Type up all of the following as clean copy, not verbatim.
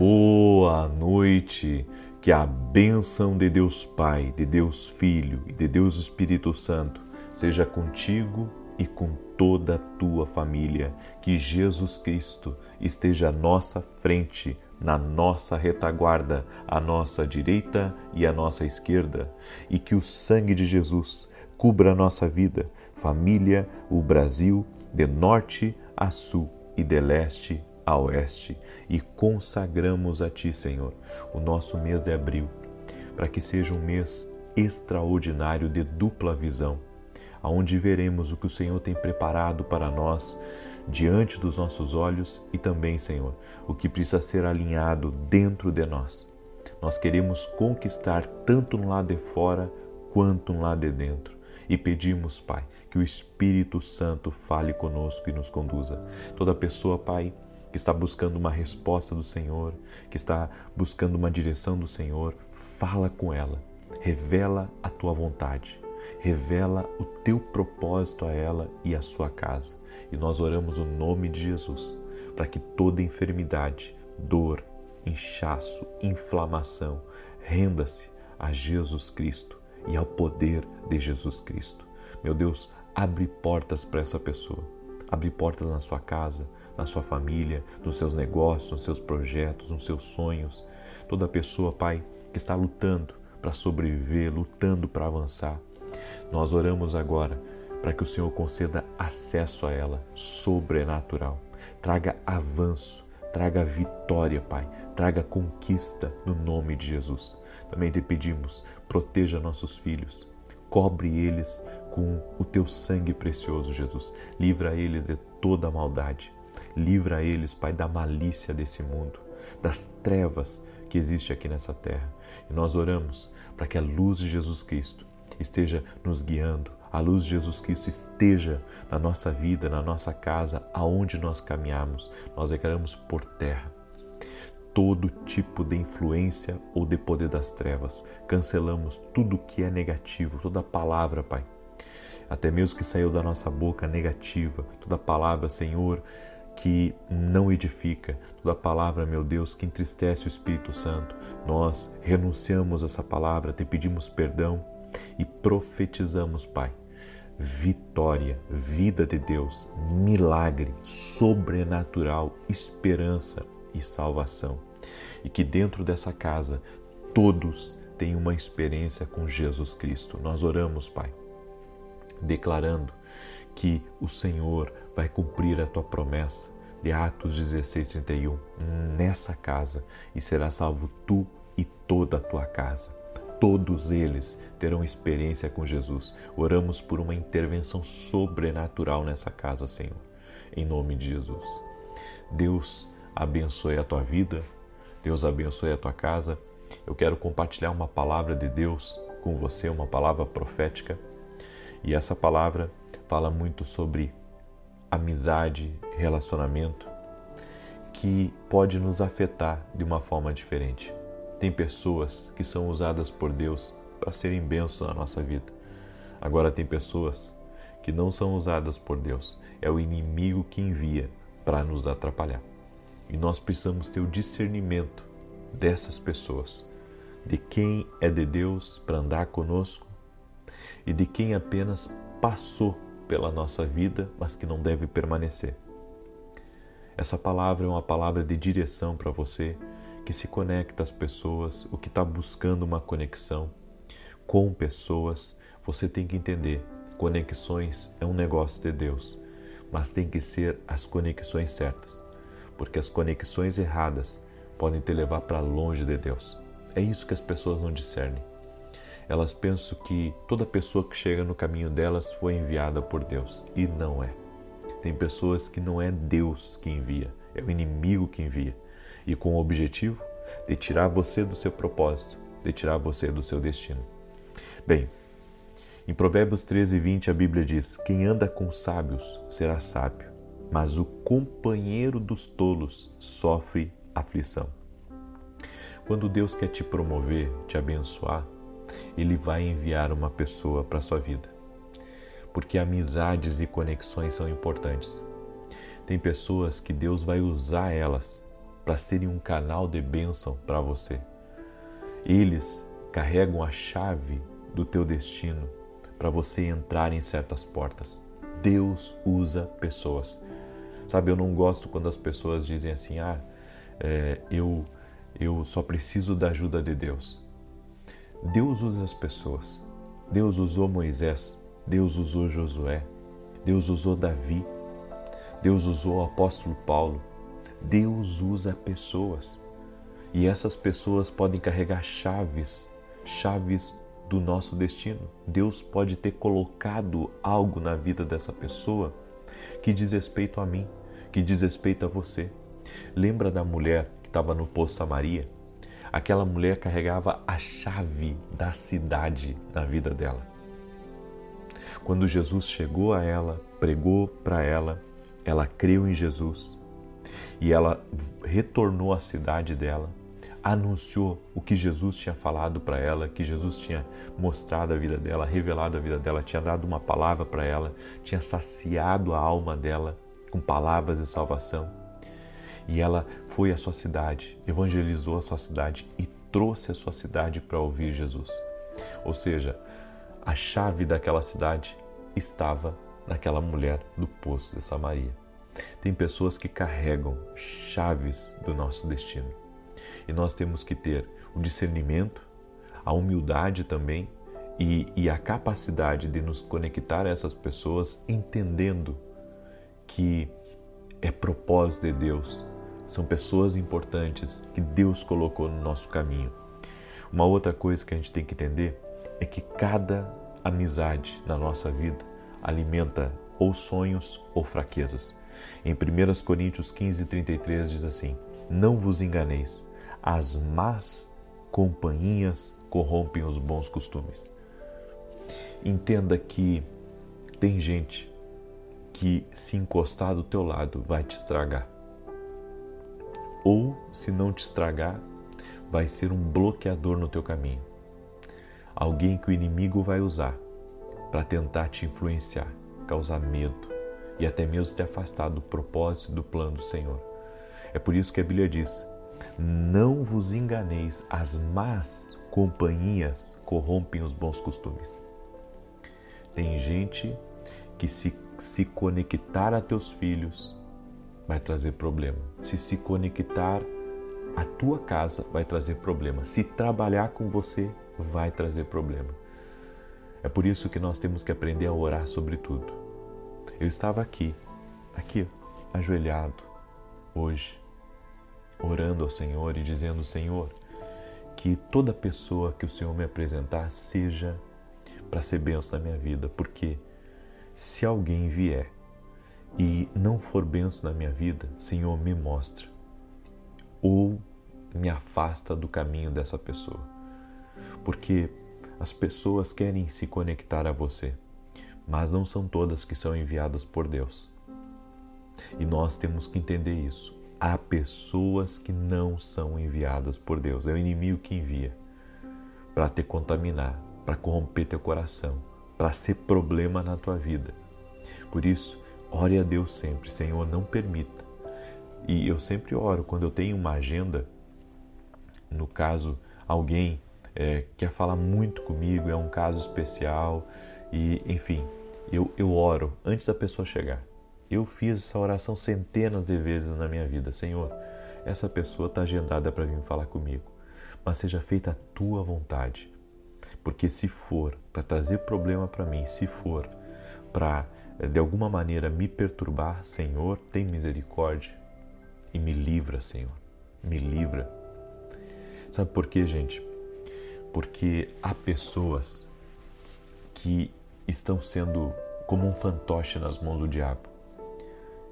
Boa noite, que a bênção de Deus Pai, de Deus Filho e de Deus Espírito Santo seja contigo e com toda a tua família, que Jesus Cristo esteja à nossa frente, na nossa retaguarda, à nossa direita e à nossa esquerda, e que o sangue de Jesus cubra a nossa vida, família, o Brasil, de norte a sul e de leste a oeste, e consagramos a Ti, Senhor, o nosso mês de abril, para que seja um mês extraordinário de dupla visão, aonde veremos o que o Senhor tem preparado para nós diante dos nossos olhos e também, Senhor, o que precisa ser alinhado dentro de nós. Nós queremos conquistar tanto no lado de fora quanto no lado de dentro. E pedimos, Pai, que o Espírito Santo fale conosco e nos conduza. Toda pessoa, Pai, que está buscando uma resposta do Senhor, que está buscando uma direção do Senhor, fala com ela, revela a Tua vontade, revela o Teu propósito a ela e à sua casa. E nós oramos o nome de Jesus, para que toda enfermidade, dor, inchaço, inflamação, renda-se a Jesus Cristo e ao poder de Jesus Cristo. Meu Deus, abre portas para essa pessoa, abre portas na sua casa, na sua família, nos seus negócios, nos seus projetos, nos seus sonhos. Toda pessoa, Pai, que está lutando para sobreviver, lutando para avançar. Nós oramos agora para que o Senhor conceda acesso a ela, sobrenatural. Traga avanço, traga vitória, Pai, traga conquista no nome de Jesus. Também te pedimos, proteja nossos filhos, cobre eles com o Teu sangue precioso, Jesus. Livra eles de toda a maldade. Livra eles, Pai, da malícia desse mundo, das trevas que existe aqui nessa terra. E nós oramos para que a luz de Jesus Cristo esteja nos guiando, a luz de Jesus Cristo esteja na nossa vida, na nossa casa, aonde nós caminhamos. Nós declaramos por terra todo tipo de influência ou de poder das trevas. Cancelamos tudo que é negativo, toda palavra, Pai, até mesmo que saiu da nossa boca negativa, toda palavra, Senhor, que não edifica, toda palavra, meu Deus, que entristece o Espírito Santo. Nós renunciamos a essa palavra, te pedimos perdão e profetizamos, Pai, vitória, vida de Deus, milagre, sobrenatural, esperança e salvação. E que dentro dessa casa todos tenham uma experiência com Jesus Cristo. Nós oramos, Pai, declarando que o Senhor vai cumprir a Tua promessa de Atos 16:31 nessa casa, e será salvo tu e toda a tua casa. Todos eles terão experiência com Jesus. Oramos por uma intervenção sobrenatural nessa casa, Senhor, em nome de Jesus. Deus abençoe a tua vida, Deus abençoe a tua casa. Eu quero compartilhar uma palavra de Deus com você, uma palavra profética. E essa palavra fala muito sobre amizade, relacionamento, que pode nos afetar de uma forma diferente. Tem pessoas que são usadas por Deus para serem bênçãos na nossa vida. Agora tem pessoas que não são usadas por Deus. É o inimigo que envia para nos atrapalhar. E nós precisamos ter o discernimento dessas pessoas, de quem é de Deus para andar conosco e de quem apenas passou pela nossa vida, mas que não deve permanecer. Essa palavra é uma palavra de direção para você, que se conecta às pessoas, o que está buscando uma conexão com pessoas. Você tem que entender, conexões é um negócio de Deus, mas tem que ser as conexões certas, porque as conexões erradas podem te levar para longe de Deus. É isso que as pessoas não discernem. Elas pensam que toda pessoa que chega no caminho delas foi enviada por Deus, e não é. Tem pessoas que não é Deus que envia, é o inimigo que envia, e com o objetivo de tirar você do seu propósito, de tirar você do seu destino. Bem, em Provérbios 13:20 a Bíblia diz: quem anda com sábios será sábio, mas o companheiro dos tolos sofre aflição. Quando Deus quer te promover, te abençoar, Ele vai enviar uma pessoa para a sua vida, porque amizades e conexões são importantes. Tem pessoas que Deus vai usar elas para serem um canal de bênção para você. Eles carregam a chave do teu destino para você entrar em certas portas. Deus usa pessoas. Sabe, eu não gosto quando as pessoas dizem assim, eu só preciso da ajuda de Deus. Deus usa as pessoas. Deus usou Moisés, Deus usou Josué, Deus usou Davi, Deus usou o apóstolo Paulo. Deus usa pessoas. E essas pessoas podem carregar chaves do nosso destino. Deus pode ter colocado algo na vida dessa pessoa que diz respeito a mim, que diz respeito a você. Lembra da mulher que estava no poço Samaria? Aquela mulher carregava a chave da cidade na vida dela. Quando Jesus chegou a ela, pregou para ela, ela creu em Jesus e ela retornou à cidade dela, anunciou o que Jesus tinha falado para ela, que Jesus tinha mostrado a vida dela, revelado a vida dela, tinha dado uma palavra para ela, tinha saciado a alma dela com palavras de salvação. E ela foi à sua cidade, evangelizou a sua cidade e trouxe a sua cidade para ouvir Jesus. Ou seja, a chave daquela cidade estava naquela mulher do poço de Samaria. Tem pessoas que carregam chaves do nosso destino. E nós temos que ter o discernimento, a humildade também e a capacidade de nos conectar a essas pessoas entendendo que é propósito de Deus. São pessoas importantes que Deus colocou no nosso caminho. Uma outra coisa que a gente tem que entender é que cada amizade na nossa vida alimenta ou sonhos ou fraquezas. Em 1 Coríntios 15:33 diz assim: não vos enganeis, as más companhias corrompem os bons costumes. Entenda que tem gente que se encostar do teu lado vai te estragar. Ou, se não te estragar, vai ser um bloqueador no teu caminho. Alguém que o inimigo vai usar para tentar te influenciar, causar medo e até mesmo te afastar do propósito e do plano do Senhor. É por isso que a Bíblia diz: não vos enganeis, as más companhias corrompem os bons costumes. Tem gente que se conectar a teus filhos vai trazer problema. Se conectar à tua casa vai trazer problema. Se trabalhar com você vai trazer problema. É por isso que nós temos que aprender a orar sobre tudo. Eu estava aqui, ajoelhado, hoje, orando ao Senhor e dizendo: Senhor, que toda pessoa que o Senhor me apresentar seja para ser bênção na minha vida, porque se alguém vier e não for bênção na minha vida, Senhor, me mostra ou me afasta do caminho dessa pessoa. Porque as pessoas querem se conectar a você, mas não são todas que são enviadas por Deus. E nós temos que entender isso. Há pessoas que não são enviadas por Deus. É o inimigo que envia para te contaminar, para corromper teu coração, para ser problema na tua vida. Por isso, ore a Deus sempre: Senhor, não permita. E eu sempre oro quando eu tenho uma agenda, no caso, alguém quer falar muito comigo, é um caso especial, e enfim, eu oro antes da pessoa chegar. Eu fiz essa oração centenas de vezes na minha vida: Senhor, essa pessoa está agendada para vir falar comigo, mas seja feita a tua vontade. Porque se for para trazer problema para mim, se for para de alguma maneira me perturbar, Senhor, tem misericórdia e me livra, Senhor, me livra. Sabe por quê, gente? Porque há pessoas que estão sendo como um fantoche nas mãos do diabo.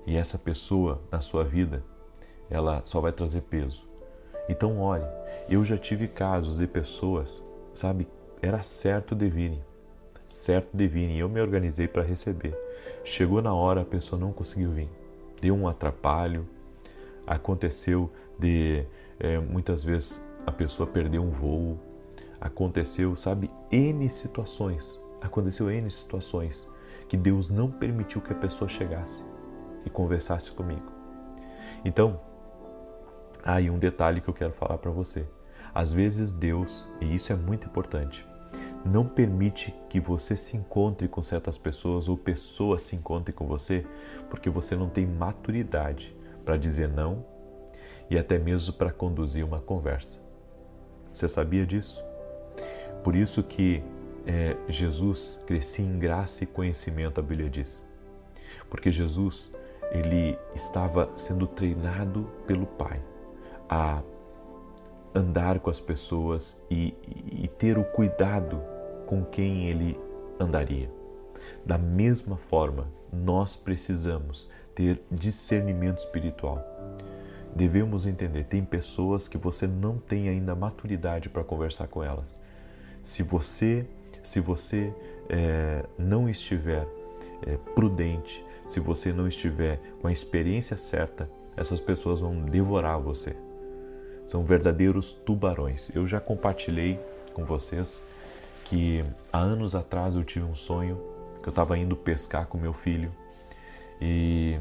E essa pessoa, na sua vida, ela só vai trazer peso. Então, ore. Eu já tive casos de pessoas, sabe, era certo de virem. E eu me organizei para receber. Chegou na hora, a pessoa não conseguiu vir. Deu um atrapalho. Aconteceu de, muitas vezes, a pessoa perdeu um voo. Aconteceu, sabe, N situações. Aconteceu N situações que Deus não permitiu que a pessoa chegasse e conversasse comigo. Então, E um detalhe que eu quero falar para você. Às vezes Deus, e isso é muito importante, não permite que você se encontre com certas pessoas ou pessoas se encontrem com você porque você não tem maturidade para dizer não e até mesmo para conduzir uma conversa. Você sabia disso? Por isso que Jesus crescia em graça e conhecimento, a Bíblia diz. Porque Jesus, ele estava sendo treinado pelo Pai a andar com as pessoas e ter o cuidado com quem ele andaria. Da mesma forma, nós precisamos ter discernimento espiritual. Devemos entender, tem pessoas que você não tem ainda maturidade para conversar com elas. Se você não estiver prudente, se você não estiver com a experiência certa, essas pessoas vão devorar você. São verdadeiros tubarões. Eu já compartilhei com vocês que há anos atrás eu tive um sonho que eu estava indo pescar com meu filho e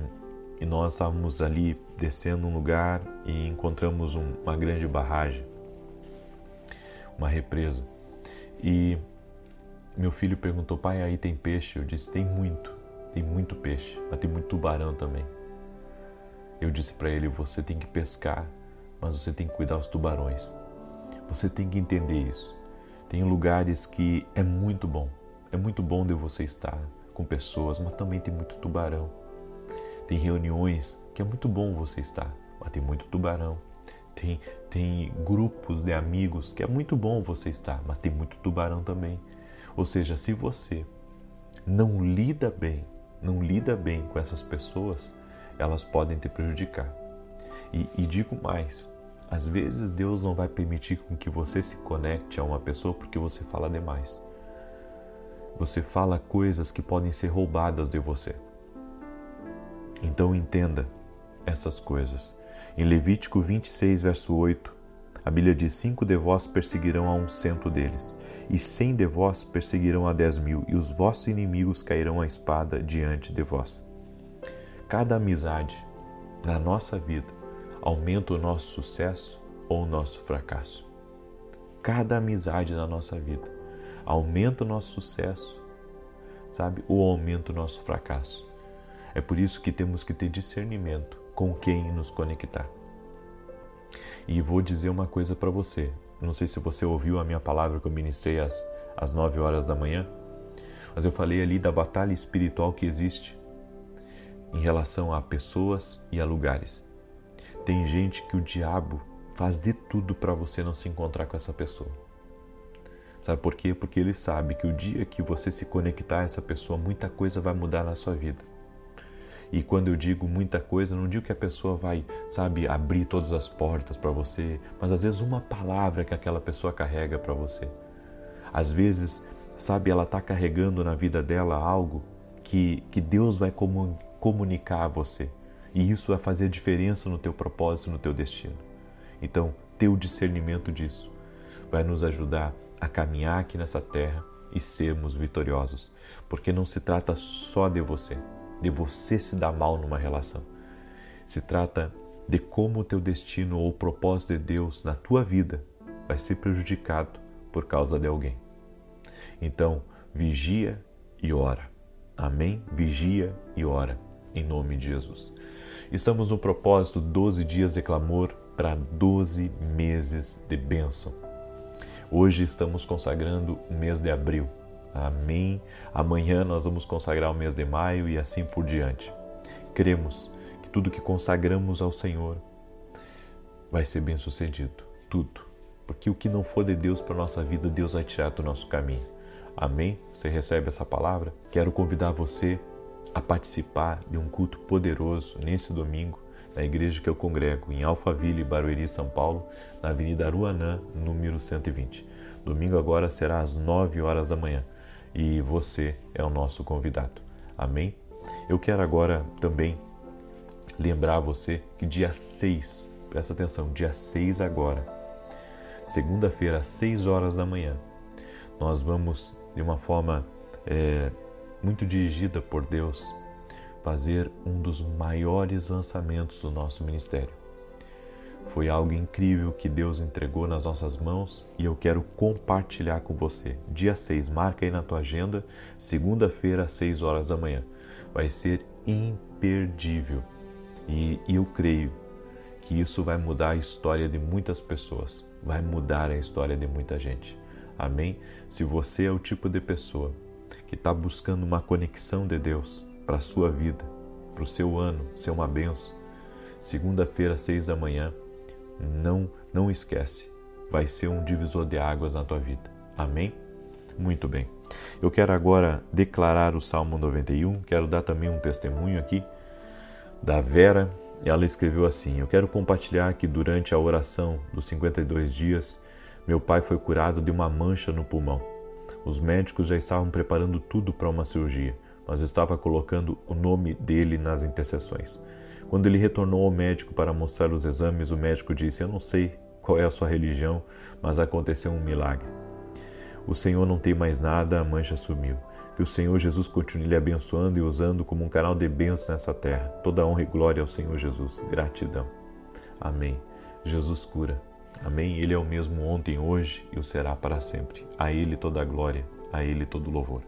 nós estávamos ali descendo um lugar e encontramos uma grande barragem, uma represa. E meu filho perguntou: pai, aí tem peixe? Eu disse: tem muito peixe, mas tem muito tubarão também. Eu disse para ele: você tem que pescar, mas você tem que cuidar dos tubarões. Você tem que entender isso. Tem lugares que é muito bom de você estar com pessoas, mas também tem muito tubarão. Tem reuniões que é muito bom você estar, mas tem muito tubarão. Tem grupos de amigos que é muito bom você estar, mas tem muito tubarão também. Ou seja, se você não lida bem com essas pessoas, elas podem te prejudicar. E digo mais, às vezes Deus não vai permitir com que você se conecte a uma pessoa porque você fala demais. Você fala coisas que podem ser roubadas de você. Então entenda essas coisas. Em Levítico 26, verso 8, a Bíblia diz: 5 de vós perseguirão a 100 deles, e 100 de vós perseguirão a 10.000, e os vossos inimigos cairão à espada diante de vós. Cada amizade na nossa vida aumenta o nosso sucesso ou o nosso fracasso. Cada amizade na nossa vida aumenta o nosso sucesso, ou aumenta o nosso fracasso. É por isso que temos que ter discernimento com quem nos conectar. E vou dizer uma coisa para você. Não sei se você ouviu a minha palavra que eu ministrei às 9 horas da manhã, mas eu falei ali da batalha espiritual que existe em relação a pessoas e a lugares. Tem gente que o diabo faz de tudo para você não se encontrar com essa pessoa. Sabe por quê? Porque ele sabe que o dia que você se conectar a essa pessoa, muita coisa vai mudar na sua vida. E quando eu digo muita coisa, não digo que a pessoa vai, abrir todas as portas para você, mas às vezes uma palavra que aquela pessoa carrega para você. Às vezes, ela está carregando na vida dela algo que Deus vai comunicar a você. E isso vai fazer diferença no teu propósito, no teu destino. Então, ter o discernimento disso vai nos ajudar a caminhar aqui nessa terra e sermos vitoriosos. Porque não se trata só de você se dar mal numa relação. Se trata de como o teu destino ou o propósito de Deus na tua vida vai ser prejudicado por causa de alguém. Então, vigia e ora. Amém? Vigia e ora, em nome de Jesus. Estamos no propósito 12 dias de clamor para 12 meses de bênção. Hoje estamos consagrando o mês de abril. Amém? Amanhã nós vamos consagrar o mês de maio e assim por diante. Cremos que tudo que consagramos ao Senhor vai ser bem sucedido. Tudo. Porque o que não for de Deus para a nossa vida, Deus vai tirar do nosso caminho. Amém? Você recebe essa palavra? Quero convidar você a participar de um culto poderoso nesse domingo na igreja que eu congrego em Alphaville, Barueri, São Paulo, na Avenida Aruanã, número 120. Domingo agora será às 9 horas da manhã. E você é o nosso convidado. Amém? Eu quero agora também lembrar você que dia 6, presta atenção, dia 6 agora, segunda-feira, às 6 horas da manhã, nós vamos, de uma forma muito dirigida por Deus, fazer um dos maiores lançamentos do nosso ministério. Foi algo incrível que Deus entregou nas nossas mãos e eu quero compartilhar com você. Dia 6, marca aí na tua agenda, segunda-feira às 6 horas da manhã. Vai ser imperdível e eu creio que isso vai mudar a história de muitas pessoas, vai mudar a história de muita gente. Amém? Se você é o tipo de pessoa que está buscando uma conexão de Deus para a sua vida, para o seu ano, ser uma bênção, segunda-feira às 6 da manhã, não esquece, vai ser um divisor de águas na tua vida. Amém? Muito bem. Eu quero agora declarar o Salmo 91, quero dar também um testemunho aqui da Vera. Ela escreveu assim: eu quero compartilhar que durante a oração dos 52 dias, meu pai foi curado de uma mancha no pulmão. Os médicos já estavam preparando tudo para uma cirurgia, mas eu estava colocando o nome dele nas intercessões. Quando ele retornou ao médico para mostrar os exames, o médico disse: eu não sei qual é a sua religião, mas aconteceu um milagre. O Senhor não tem mais nada, a mancha sumiu. Que o Senhor Jesus continue lhe abençoando e usando como um canal de bênçãos nessa terra. Toda honra e glória ao Senhor Jesus. Gratidão. Amém. Jesus cura. Amém. Ele é o mesmo ontem, hoje e o será para sempre. A Ele toda a glória, a Ele todo o louvor.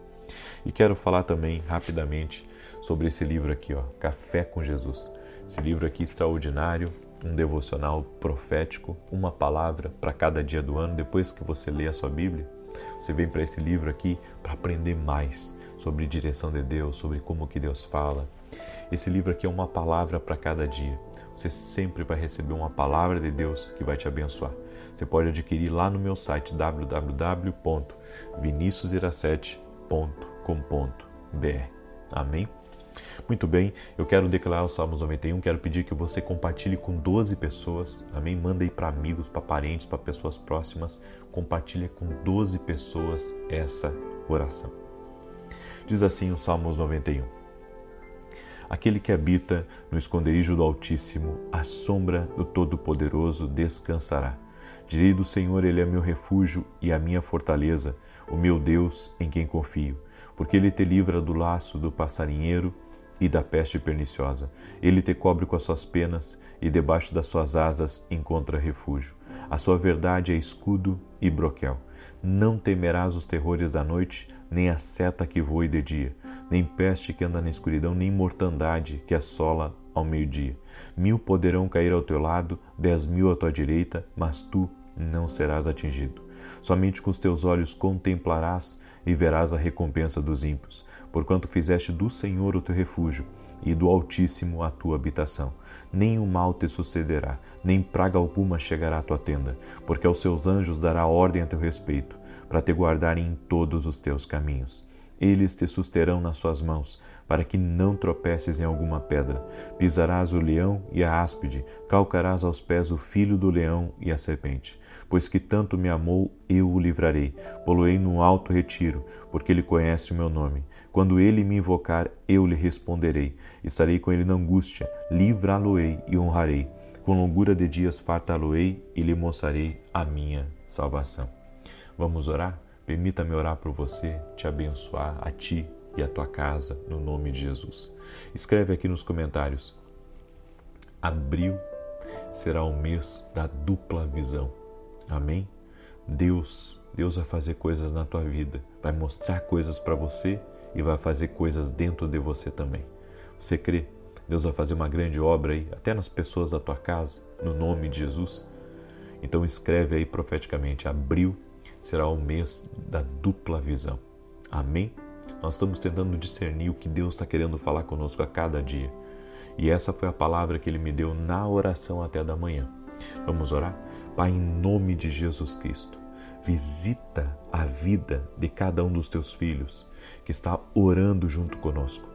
E quero falar também rapidamente sobre esse livro aqui, Café com Jesus. Esse livro aqui extraordinário, um devocional profético, uma palavra para cada dia do ano. Depois que você lê a sua Bíblia, você vem para esse livro aqui para aprender mais sobre direção de Deus, sobre como que Deus fala. Esse livro aqui é uma palavra para cada dia. Você sempre vai receber uma palavra de Deus que vai te abençoar. Você pode adquirir lá no meu site www.viniciusiracete.com.br. Amém? Muito bem, eu quero declarar o Salmos 91, quero pedir que você compartilhe com 12 pessoas, amém? Manda aí para amigos, para parentes, para pessoas próximas, compartilha com 12 pessoas essa oração. Diz assim o Salmos 91: aquele que habita no esconderijo do Altíssimo, à sombra do Todo-Poderoso descansará. Direi do Senhor, Ele é meu refúgio e a minha fortaleza, o meu Deus em quem confio, porque Ele te livra do laço do passarinheiro e da peste perniciosa. Ele te cobre com as suas penas e debaixo das suas asas encontra refúgio. A sua verdade é escudo e broquel. Não temerás os terrores da noite, nem a seta que voe de dia, nem peste que anda na escuridão, nem mortandade que assola ao meio-dia. 1000 poderão cair ao teu lado, 10.000 à tua direita, mas tu não serás atingido. Somente com os teus olhos contemplarás e verás a recompensa dos ímpios, porquanto fizeste do Senhor o teu refúgio e do Altíssimo a tua habitação. Nenhum mal te sucederá, nem praga alguma chegará à tua tenda, porque aos seus anjos dará ordem a teu respeito, para te guardarem em todos os teus caminhos. Eles te susterão nas suas mãos, para que não tropeces em alguma pedra. Pisarás o leão e a áspide, calcarás aos pés o filho do leão e a serpente. Pois que tanto me amou, eu o livrarei, pô-lo-ei num alto retiro, porque ele conhece o meu nome. Quando ele me invocar, eu lhe responderei. Estarei com ele na angústia, livrá-lo-ei e honrarei. Com longura de dias fartá-lo-ei e lhe mostrarei a minha salvação. Vamos orar? Permita-me orar por você, te abençoar, a ti e a tua casa, no nome de Jesus. Escreve aqui nos comentários: abril será o mês da dupla visão. Amém? Deus vai fazer coisas na tua vida, vai mostrar coisas para você e vai fazer coisas dentro de você também. Você crê? Deus vai fazer uma grande obra aí, até nas pessoas da tua casa, no nome de Jesus. Então escreve aí profeticamente: abril será o mês da dupla visão. Amém? Nós estamos tentando discernir o que Deus está querendo falar conosco a cada dia. E essa foi a palavra que Ele me deu na oração até da manhã. Vamos orar? Pai, em nome de Jesus Cristo, visita a vida de cada um dos teus filhos que está orando junto conosco.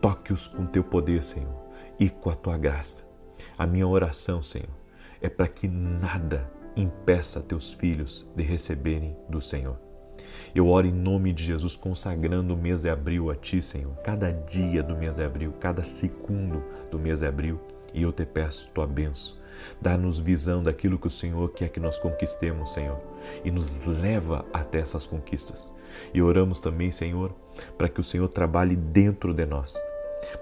Toque-os com teu poder, Senhor, e com a tua graça. A minha oração, Senhor, é para que nada impeça teus filhos de receberem do Senhor. Eu oro em nome de Jesus, consagrando o mês de abril a Ti, Senhor. Cada dia do mês de abril, cada segundo do mês de abril. E eu te peço Tua bênção. Dá-nos visão daquilo que o Senhor quer que nós conquistemos, Senhor. E nos leva até essas conquistas. E oramos também, Senhor, para que o Senhor trabalhe dentro de nós,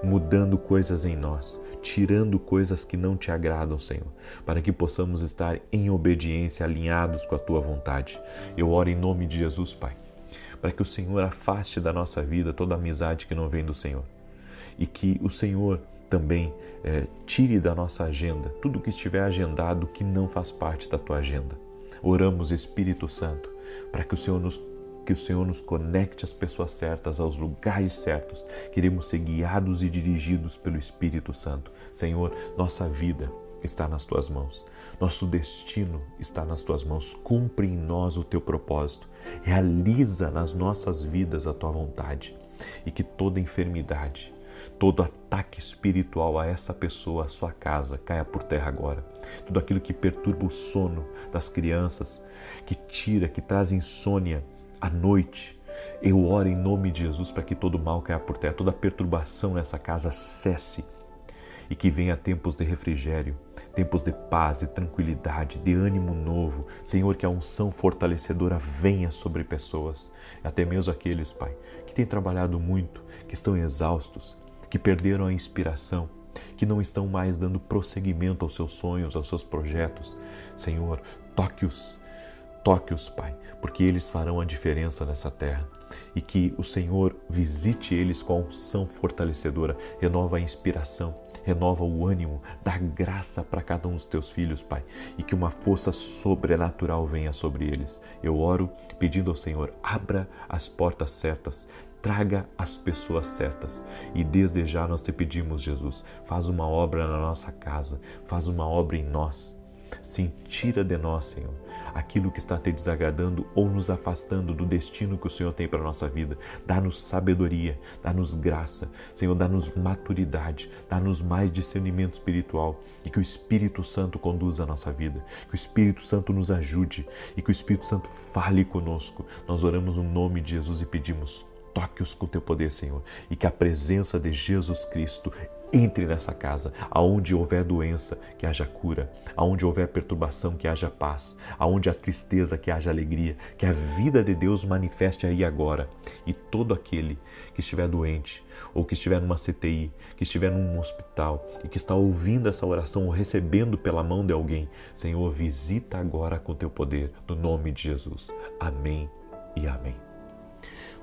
mudando coisas em nós, tirando coisas que não te agradam, Senhor, para que possamos estar em obediência, alinhados com a Tua vontade. Eu oro em nome de Jesus, Pai, para que o Senhor afaste da nossa vida toda amizade que não vem do Senhor e que o Senhor também tire da nossa agenda tudo que estiver agendado que não faz parte da Tua agenda. Oramos, Espírito Santo, para que o Senhor nos conecte às pessoas certas, aos lugares certos. Queremos ser guiados e dirigidos pelo Espírito Santo. Senhor, nossa vida está nas Tuas mãos. Nosso destino está nas Tuas mãos. Cumpre em nós o Teu propósito. Realiza nas nossas vidas a Tua vontade. E que toda enfermidade, todo ataque espiritual a essa pessoa, a sua casa, caia por terra agora. Tudo aquilo que perturba o sono das crianças, que traz insônia à noite, eu oro em nome de Jesus para que todo mal caia por terra, toda perturbação nessa casa cesse e que venha tempos de refrigério, tempos de paz, de tranquilidade, de ânimo novo. Senhor, que a unção fortalecedora venha sobre pessoas, até mesmo aqueles, Pai, que têm trabalhado muito, que estão exaustos, que perderam a inspiração, que não estão mais dando prosseguimento aos seus sonhos, aos seus projetos. Senhor, toque-os, Pai, porque eles farão a diferença nessa terra. E que o Senhor visite eles com a unção fortalecedora, renova a inspiração, renova o ânimo, dá graça para cada um dos Teus filhos, Pai, e que uma força sobrenatural venha sobre eles. Eu oro pedindo ao Senhor, abra as portas certas, traga as pessoas certas. E desde já nós te pedimos, Jesus, faz uma obra na nossa casa, faz uma obra em nós. Sim, tira de nós, Senhor, aquilo que está te desagradando ou nos afastando do destino que o Senhor tem para a nossa vida. Dá-nos sabedoria, dá-nos graça, Senhor, dá-nos maturidade, dá-nos mais discernimento espiritual e que o Espírito Santo conduza a nossa vida, que o Espírito Santo nos ajude e que o Espírito Santo fale conosco. Nós oramos no nome de Jesus e pedimos, toque-os com o Teu poder, Senhor, e que a presença de Jesus Cristo entre nessa casa. Aonde houver doença, que haja cura. Aonde houver perturbação, que haja paz. Aonde há tristeza, que haja alegria. Que a vida de Deus manifeste aí agora. E todo aquele que estiver doente, ou que estiver numa CTI, que estiver num hospital e que está ouvindo essa oração ou recebendo pela mão de alguém, Senhor, visita agora com Teu poder, no nome de Jesus. Amém e amém.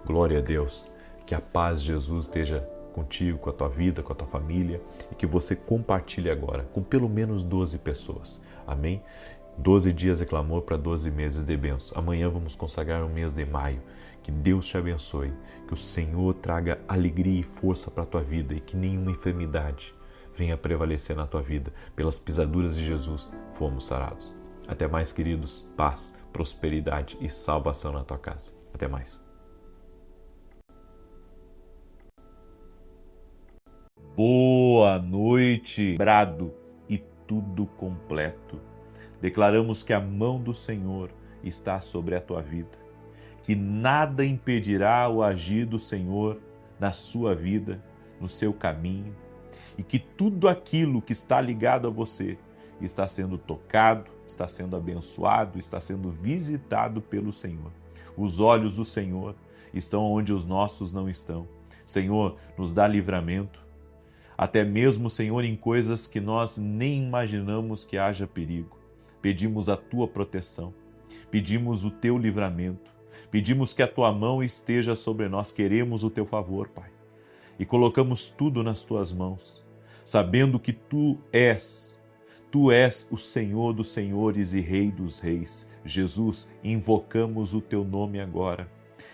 Glória a Deus. Que a paz de Jesus esteja contigo, com a tua vida, com a tua família e que você compartilhe agora com pelo menos 12 pessoas. Amém? 12 dias de clamor para 12 meses de bênção. Amanhã vamos consagrar o mês de maio. Que Deus te abençoe, que o Senhor traga alegria e força para a tua vida e que nenhuma enfermidade venha prevalecer na tua vida. Pelas pisaduras de Jesus fomos sarados. Até mais, queridos. Paz, prosperidade e salvação na tua casa. Até mais. Boa noite, brado e tudo completo. Declaramos que a mão do Senhor está sobre a tua vida, que nada impedirá o agir do Senhor na sua vida, no seu caminho, e que tudo aquilo que está ligado a você está sendo tocado, está sendo abençoado, está sendo visitado pelo Senhor. Os olhos do Senhor estão onde os nossos não estão. Senhor, nos dá livramento, até mesmo, Senhor, em coisas que nós nem imaginamos que haja perigo. Pedimos a Tua proteção, pedimos o Teu livramento, pedimos que a Tua mão esteja sobre nós, queremos o Teu favor, Pai. E colocamos tudo nas Tuas mãos, sabendo que Tu és o Senhor dos senhores e Rei dos reis. Jesus, invocamos o Teu nome agora.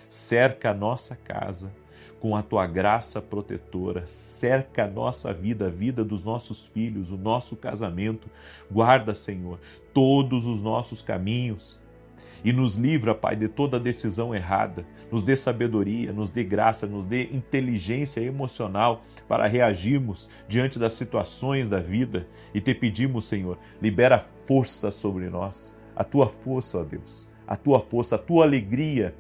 Cerca a nossa casa com a Tua graça protetora, cerca a nossa vida, a vida dos nossos filhos, o nosso casamento. Guarda, Senhor, todos os nossos caminhos e nos livra, Pai, de toda decisão errada. Nos dê sabedoria, nos dê graça, nos dê inteligência emocional para reagirmos diante das situações da vida e Te pedimos, Senhor, libera força sobre nós, a Tua força, ó Deus, a Tua força, a Tua alegria,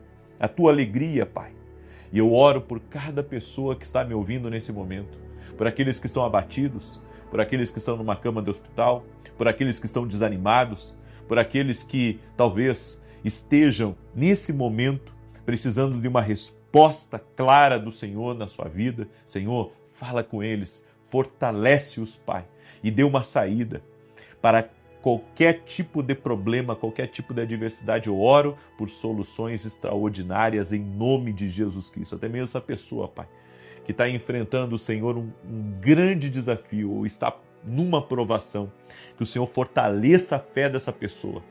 Pai. E eu oro por cada pessoa que está me ouvindo nesse momento, por aqueles que estão abatidos, por aqueles que estão numa cama de hospital, por aqueles que estão desanimados, por aqueles que talvez estejam nesse momento precisando de uma resposta clara do Senhor na sua vida. Senhor, fala com eles, Fortalece-os, Pai, e dê uma saída para qualquer tipo de problema, qualquer tipo de adversidade. Eu oro por soluções extraordinárias em nome de Jesus Cristo. Até mesmo essa pessoa, Pai, que está enfrentando, Senhor, um grande desafio ou está numa provação, que o Senhor fortaleça a fé dessa pessoa,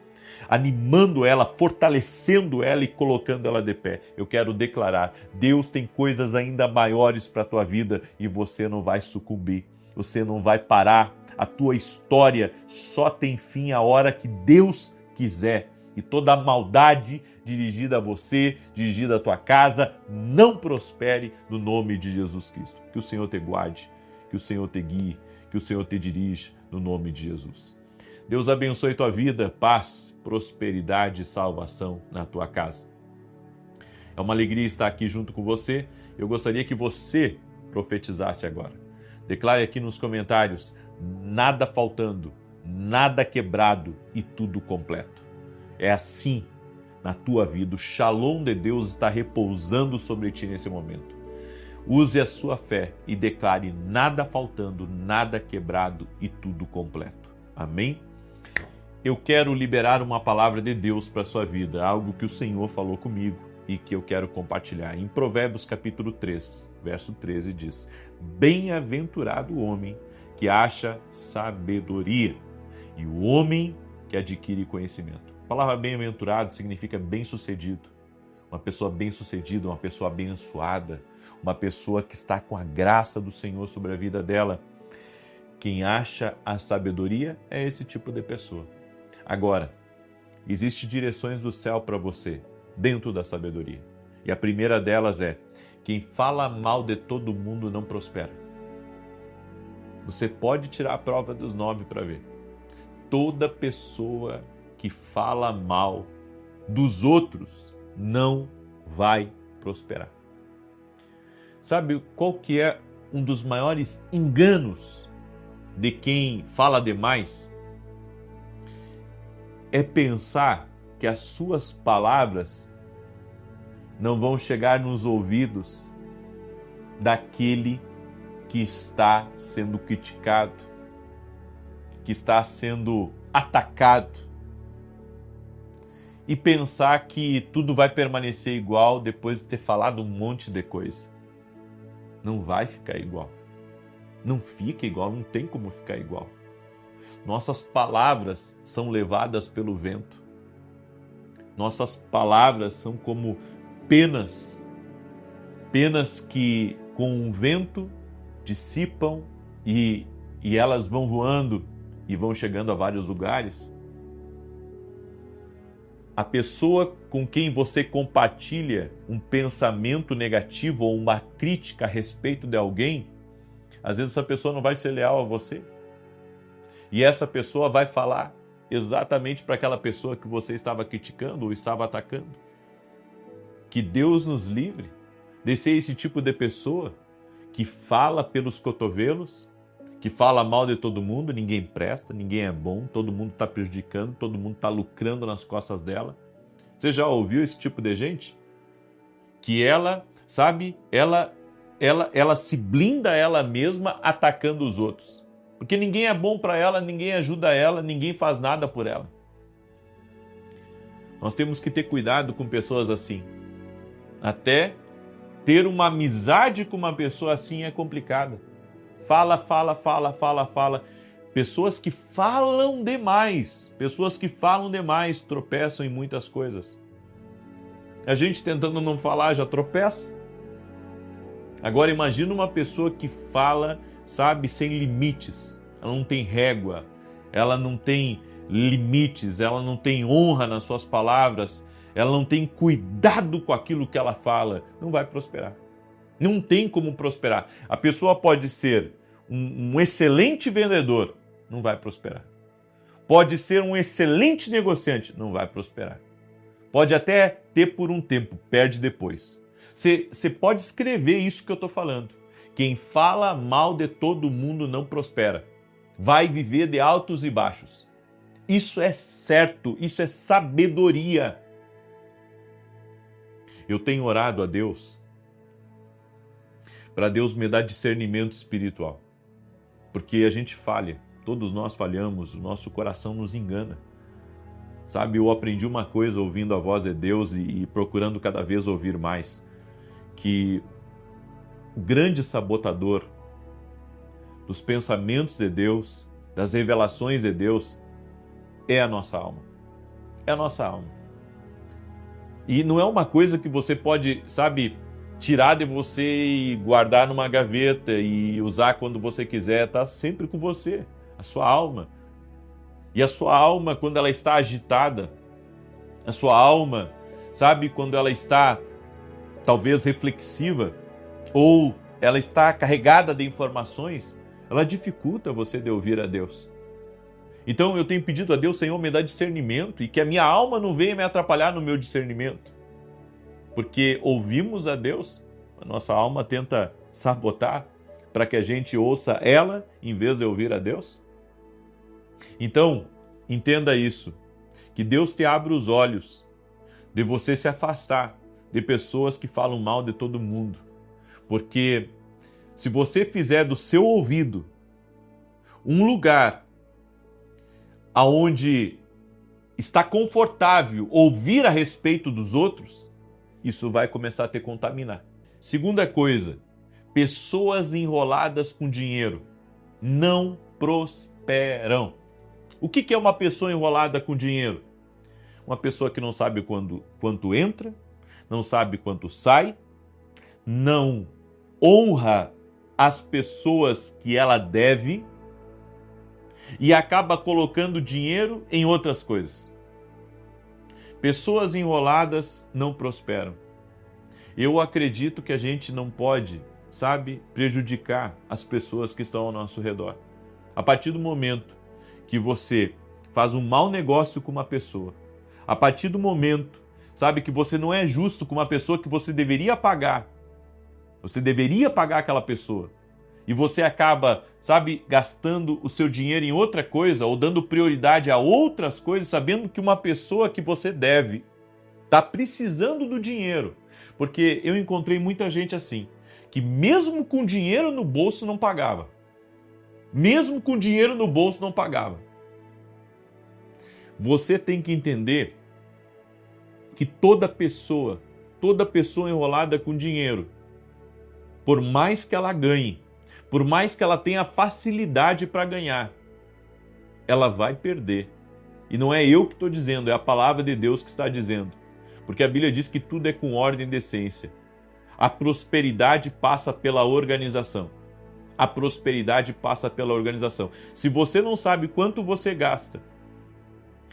animando ela, fortalecendo ela e colocando ela de pé. Eu quero declarar, Deus tem coisas ainda maiores para a tua vida e você não vai sucumbir, você não vai parar. A tua história só tem fim a hora que Deus quiser. E toda a maldade dirigida a você, dirigida à tua casa, não prospere no nome de Jesus Cristo. Que o Senhor te guarde, que o Senhor te guie, que o Senhor te dirija no nome de Jesus. Deus abençoe tua vida, paz, prosperidade e salvação na tua casa. É uma alegria estar aqui junto com você. Eu gostaria que você profetizasse agora. Declare aqui nos comentários: nada faltando, nada quebrado e tudo completo. É assim na tua vida. O Shalom de Deus está repousando sobre ti nesse momento. Use a sua fé e declare: nada faltando, nada quebrado e tudo completo. Amém? Eu quero liberar uma palavra de Deus para a sua vida, algo que o Senhor falou comigo e que eu quero compartilhar. Em Provérbios capítulo 3, verso 13 diz: bem-aventurado o homem que acha sabedoria e o homem que adquire conhecimento. A palavra bem-aventurado significa bem-sucedido. Uma pessoa bem-sucedida, uma pessoa abençoada, uma pessoa que está com a graça do Senhor sobre a vida dela. Quem acha a sabedoria é esse tipo de pessoa. Agora, existem direções do céu para você, dentro da sabedoria. E a primeira delas é: quem fala mal de todo mundo não prospera. Você pode tirar a prova dos 9 para ver. Toda pessoa que fala mal dos outros não vai prosperar. Sabe qual que é um dos maiores enganos de quem fala demais? É pensar que as suas palavras não vão chegar nos ouvidos daquele que está sendo criticado, que está sendo atacado, e pensar que tudo vai permanecer igual depois de ter falado um monte de coisa. Não vai ficar igual. Não fica igual, não tem como ficar igual. Nossas palavras são levadas pelo vento. Nossas palavras são como penas que com o vento dissipam e elas vão voando e vão chegando a vários lugares. A pessoa com quem você compartilha um pensamento negativo ou uma crítica a respeito de alguém, às vezes essa pessoa não vai ser leal a você. E essa pessoa vai falar exatamente para aquela pessoa que você estava criticando ou estava atacando. Que Deus nos livre de ser esse tipo de pessoa que fala pelos cotovelos, que fala mal de todo mundo, ninguém presta, ninguém é bom, todo mundo está prejudicando, todo mundo está lucrando nas costas dela. Você já ouviu esse tipo de gente? Que ela, sabe, ela se blinda ela mesma atacando os outros. Porque ninguém é bom para ela, ninguém ajuda ela, ninguém faz nada por ela. Nós temos que ter cuidado com pessoas assim. Até ter uma amizade com uma pessoa assim é complicada. Fala. Pessoas que falam demais, tropeçam em muitas coisas. A gente tentando não falar já tropeça. Agora imagina uma pessoa que fala, sabe, sem limites. Ela não tem régua, ela não tem limites, ela não tem honra nas suas palavras, ela não tem cuidado com aquilo que ela fala. Não vai prosperar. Não tem como prosperar. A pessoa pode ser um excelente vendedor, não vai prosperar. Pode ser um excelente negociante, não vai prosperar. Pode até ter por um tempo, perde depois. Você pode escrever isso que eu estou falando. Quem fala mal de todo mundo não prospera. Vai viver de altos e baixos. Isso é certo, isso é sabedoria. Eu tenho orado a Deus para Deus me dar discernimento espiritual. porque a gente falha, todos nós falhamos, o nosso coração nos engana. Sabe, eu aprendi uma coisa ouvindo a voz de Deus e procurando cada vez ouvir mais, que o grande sabotador dos pensamentos de Deus, das revelações de Deus, é a nossa alma. É a nossa alma. E não é uma coisa que você pode, sabe, tirar de você e guardar numa gaveta e usar quando você quiser, está sempre com você, a sua alma. E a sua alma, quando ela está agitada, a sua alma, sabe, quando ela está talvez reflexiva, ou ela está carregada de informações, ela dificulta você de ouvir a Deus. Então eu tenho pedido a Deus, Senhor, me dá discernimento e que a minha alma não venha me atrapalhar no meu discernimento. Porque ouvimos a Deus, a nossa alma tenta sabotar para que a gente ouça ela em vez de ouvir a Deus. Então, entenda isso, que Deus te abra os olhos de você se afastar de pessoas que falam mal de todo mundo. Porque se você fizer do seu ouvido um lugar aonde está confortável ouvir a respeito dos outros, isso vai começar a te contaminar. Segunda coisa, pessoas enroladas com dinheiro não prosperam. O que é uma pessoa enrolada com dinheiro? Uma pessoa que não sabe quanto entra, não sabe quanto sai, não honra as pessoas que ela deve e acaba colocando dinheiro em outras coisas. Pessoas enroladas não prosperam. Eu acredito que a gente não pode, sabe, prejudicar as pessoas que estão ao nosso redor. A partir do momento que você faz um mau negócio com uma pessoa, a partir do momento, sabe, que você não é justo com uma pessoa que você deveria pagar aquela pessoa, e você acaba, sabe, gastando o seu dinheiro em outra coisa ou dando prioridade a outras coisas, sabendo que uma pessoa que você deve está precisando do dinheiro. Porque eu encontrei muita gente assim, que mesmo com dinheiro no bolso não pagava. Mesmo com dinheiro no bolso não pagava. Você tem que entender que toda pessoa enrolada com dinheiro, por mais que ela ganhe, por mais que ela tenha facilidade para ganhar, ela vai perder. E não é eu que estou dizendo, é a palavra de Deus que está dizendo. Porque a Bíblia diz que tudo é com ordem e decência. A prosperidade passa pela organização. A prosperidade passa pela organização. Se você não sabe quanto você gasta,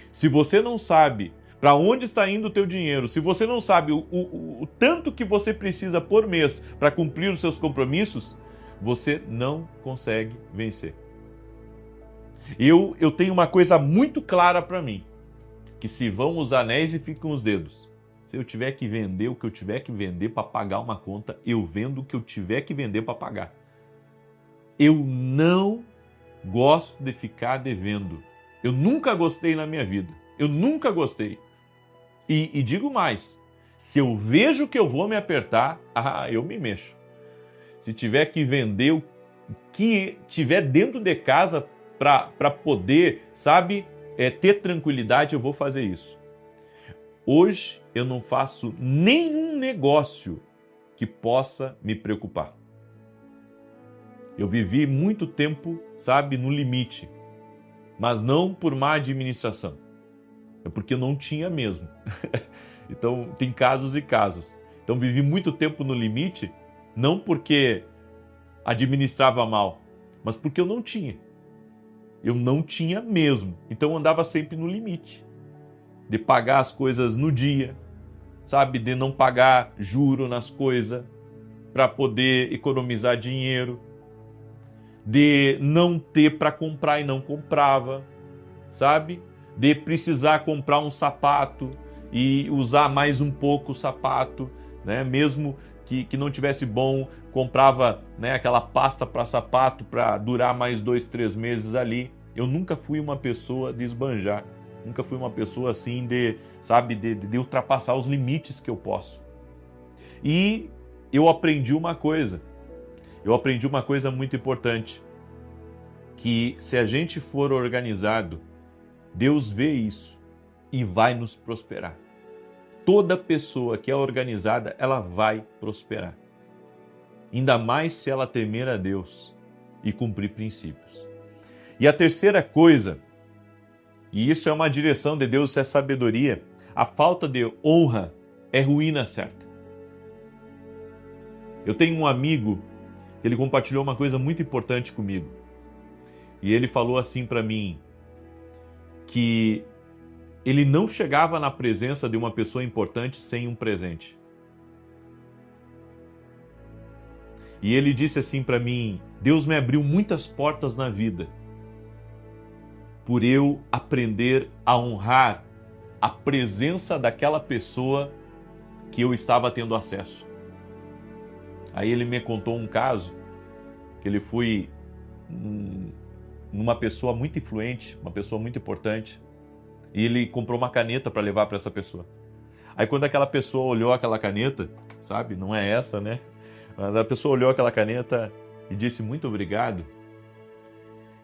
se você não sabe para onde está indo o teu dinheiro, se você não sabe o tanto que você precisa por mês para cumprir os seus compromissos, você não consegue vencer. Eu tenho uma coisa muito clara para mim, que se vão os anéis e ficam os dedos. Se eu tiver que vender o que eu tiver que vender para pagar uma conta, eu vendo o que eu tiver que vender para pagar. Eu não gosto de ficar devendo. Eu nunca gostei na minha vida. Eu nunca gostei. E digo mais, se eu vejo que eu vou me apertar, eu me mexo. Se tiver que vender o que tiver dentro de casa para poder, sabe, ter tranquilidade, eu vou fazer isso. Hoje eu não faço nenhum negócio que possa me preocupar. Eu vivi muito tempo, sabe, no limite, mas não por má administração. É porque eu não tinha mesmo. Então, tem casos e casos. Então, vivi muito tempo no limite, não porque administrava mal, mas porque eu não tinha. Eu não tinha mesmo. Então, eu andava sempre no limite. De pagar as coisas no dia, sabe? De não pagar juro nas coisas, para poder economizar dinheiro. De não ter para comprar e não comprava, sabe? De precisar comprar um sapato e usar mais um pouco o sapato, né? Mesmo que não tivesse bom, comprava, né, aquela pasta para sapato para durar mais 2, 3 meses ali. Eu nunca fui uma pessoa de esbanjar, nunca fui uma pessoa assim de ultrapassar os limites que eu posso. E eu aprendi uma coisa muito importante. que se a gente for organizado, Deus vê isso e vai nos prosperar. Toda pessoa que é organizada, ela vai prosperar. Ainda mais se ela temer a Deus e cumprir princípios. E a terceira coisa, e isso é uma direção de Deus, isso é sabedoria, a falta de honra é ruína certa. Eu tenho um amigo que ele compartilhou uma coisa muito importante comigo. E ele falou assim para mim, que ele não chegava na presença de uma pessoa importante sem um presente. E ele disse assim para mim, Deus me abriu muitas portas na vida por eu aprender a honrar a presença daquela pessoa que eu estava tendo acesso. Aí ele me contou um caso, que ele foi numa pessoa muito influente, uma pessoa muito importante, e ele comprou uma caneta para levar para essa pessoa. Aí quando aquela pessoa olhou aquela caneta, sabe, não é essa, né? Mas a pessoa olhou aquela caneta e disse muito obrigado.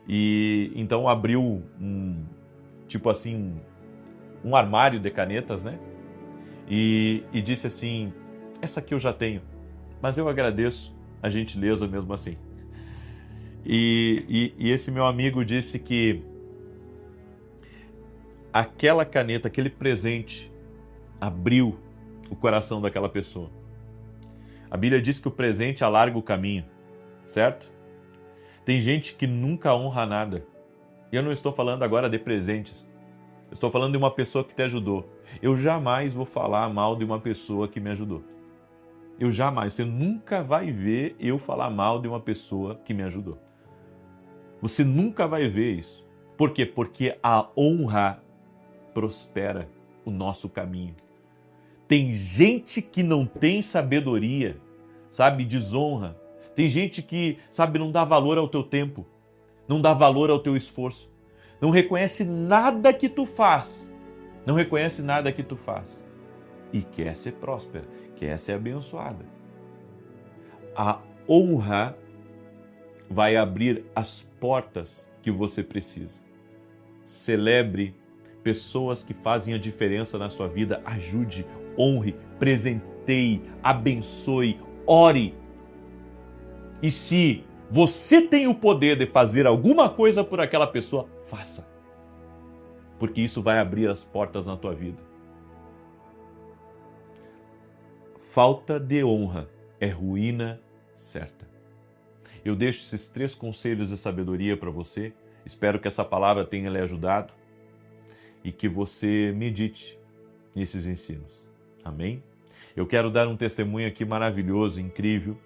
E então abriu um armário de canetas, né? E disse assim, essa aqui eu já tenho, mas eu agradeço a gentileza mesmo assim. E esse meu amigo disse que aquela caneta, aquele presente, abriu o coração daquela pessoa. A Bíblia diz que o presente alarga o caminho, certo? Tem gente que nunca honra nada. E eu não estou falando agora de presentes. Eu estou falando de uma pessoa que te ajudou. Eu jamais vou falar mal de uma pessoa que me ajudou. Eu jamais. Você nunca vai ver eu falar mal de uma pessoa que me ajudou. Você nunca vai ver isso. Por quê? Porque a honra prospera o nosso caminho. Tem gente que não tem sabedoria, sabe, desonra. Tem gente que, sabe, não dá valor ao teu tempo, não dá valor ao teu esforço, não reconhece nada que tu faz, não reconhece nada que tu faz e quer ser próspera, quer ser abençoada. A honra vai abrir as portas que você precisa. Celebre pessoas que fazem a diferença na sua vida, ajude, honre, presenteie, abençoe, ore. E se você tem o poder de fazer alguma coisa por aquela pessoa, faça. Porque isso vai abrir as portas na tua vida. Falta de honra é ruína certa. Eu deixo esses 3 conselhos de sabedoria para você. Espero que essa palavra tenha lhe ajudado e que você medite nesses ensinos. Amém? Eu quero dar um testemunho aqui maravilhoso, incrível,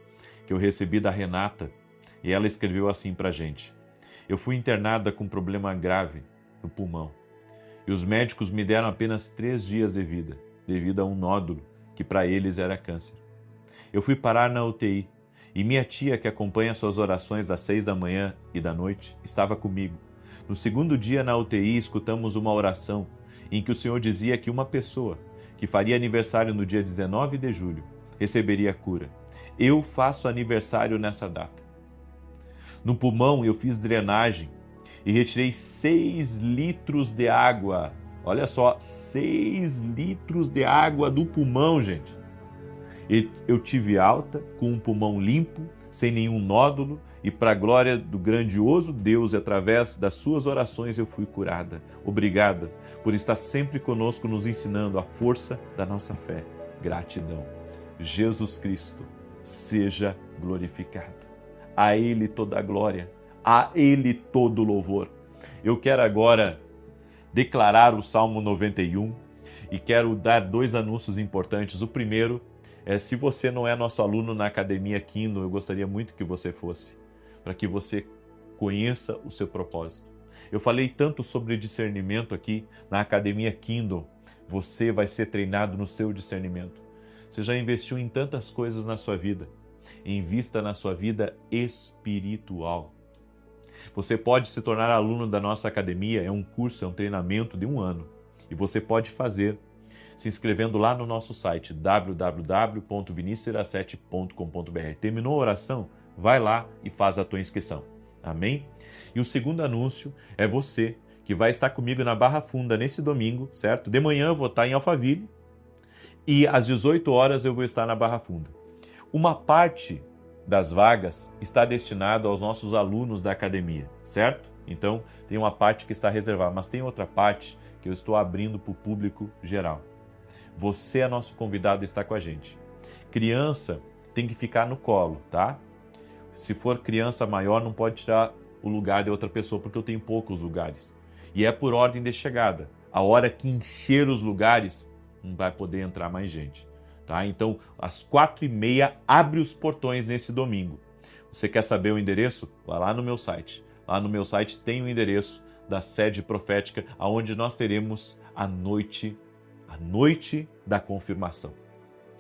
que eu recebi da Renata, e ela escreveu assim pra gente. Eu fui internada com um problema grave no pulmão, e os médicos me deram apenas 3 dias de vida, devido a um nódulo que para eles era câncer. Eu fui parar na UTI, e minha tia, que acompanha suas orações das 6 da manhã e da noite, estava comigo. No 2º dia na UTI, escutamos uma oração em que o Senhor dizia que uma pessoa que faria aniversário no dia 19 de julho receberia cura. Eu faço aniversário nessa data. No pulmão eu fiz drenagem e retirei 6 litros de água. Olha só, 6 litros de água do pulmão, gente. E eu tive alta, com um pulmão limpo, sem nenhum nódulo, e para a glória do grandioso Deus, através das suas orações, eu fui curada. Obrigada por estar sempre conosco, nos ensinando a força da nossa fé. Gratidão. Jesus Cristo, seja glorificado. A Ele toda a glória, a Ele todo o louvor. Eu quero agora declarar o Salmo 91 e quero dar 2 anúncios importantes. O primeiro é, se você não é nosso aluno na Academia Kindle, eu gostaria muito que você fosse, para que você conheça o seu propósito. Eu falei tanto sobre discernimento aqui na Academia Kindle. Você vai ser treinado no seu discernimento. Você já investiu em tantas coisas na sua vida. Invista na sua vida espiritual. Você pode se tornar aluno da nossa academia, é um curso, é um treinamento de 1 ano. E você pode fazer se inscrevendo lá no nosso site www.vinicius07.com.br. Terminou a oração? Vai lá e faz a tua inscrição. Amém? E o segundo anúncio é você que vai estar comigo na Barra Funda nesse domingo, certo? De manhã eu vou estar em Alphaville e às 18 horas eu vou estar na Barra Funda. Uma parte das vagas está destinada aos nossos alunos da academia, certo? Então, tem uma parte que está reservada, mas tem outra parte que eu estou abrindo para o público geral. Você é nosso convidado a estar com a gente. Criança tem que ficar no colo, tá? Se for criança maior, não pode tirar o lugar de outra pessoa, porque eu tenho poucos lugares. E é por ordem de chegada. A hora que encher os lugares, não vai poder entrar mais gente. Tá? Então, às 4h30, abre os portões nesse domingo. Você quer saber o endereço? Vai lá no meu site. Lá no meu site tem o endereço da sede profética, onde nós teremos a noite da confirmação.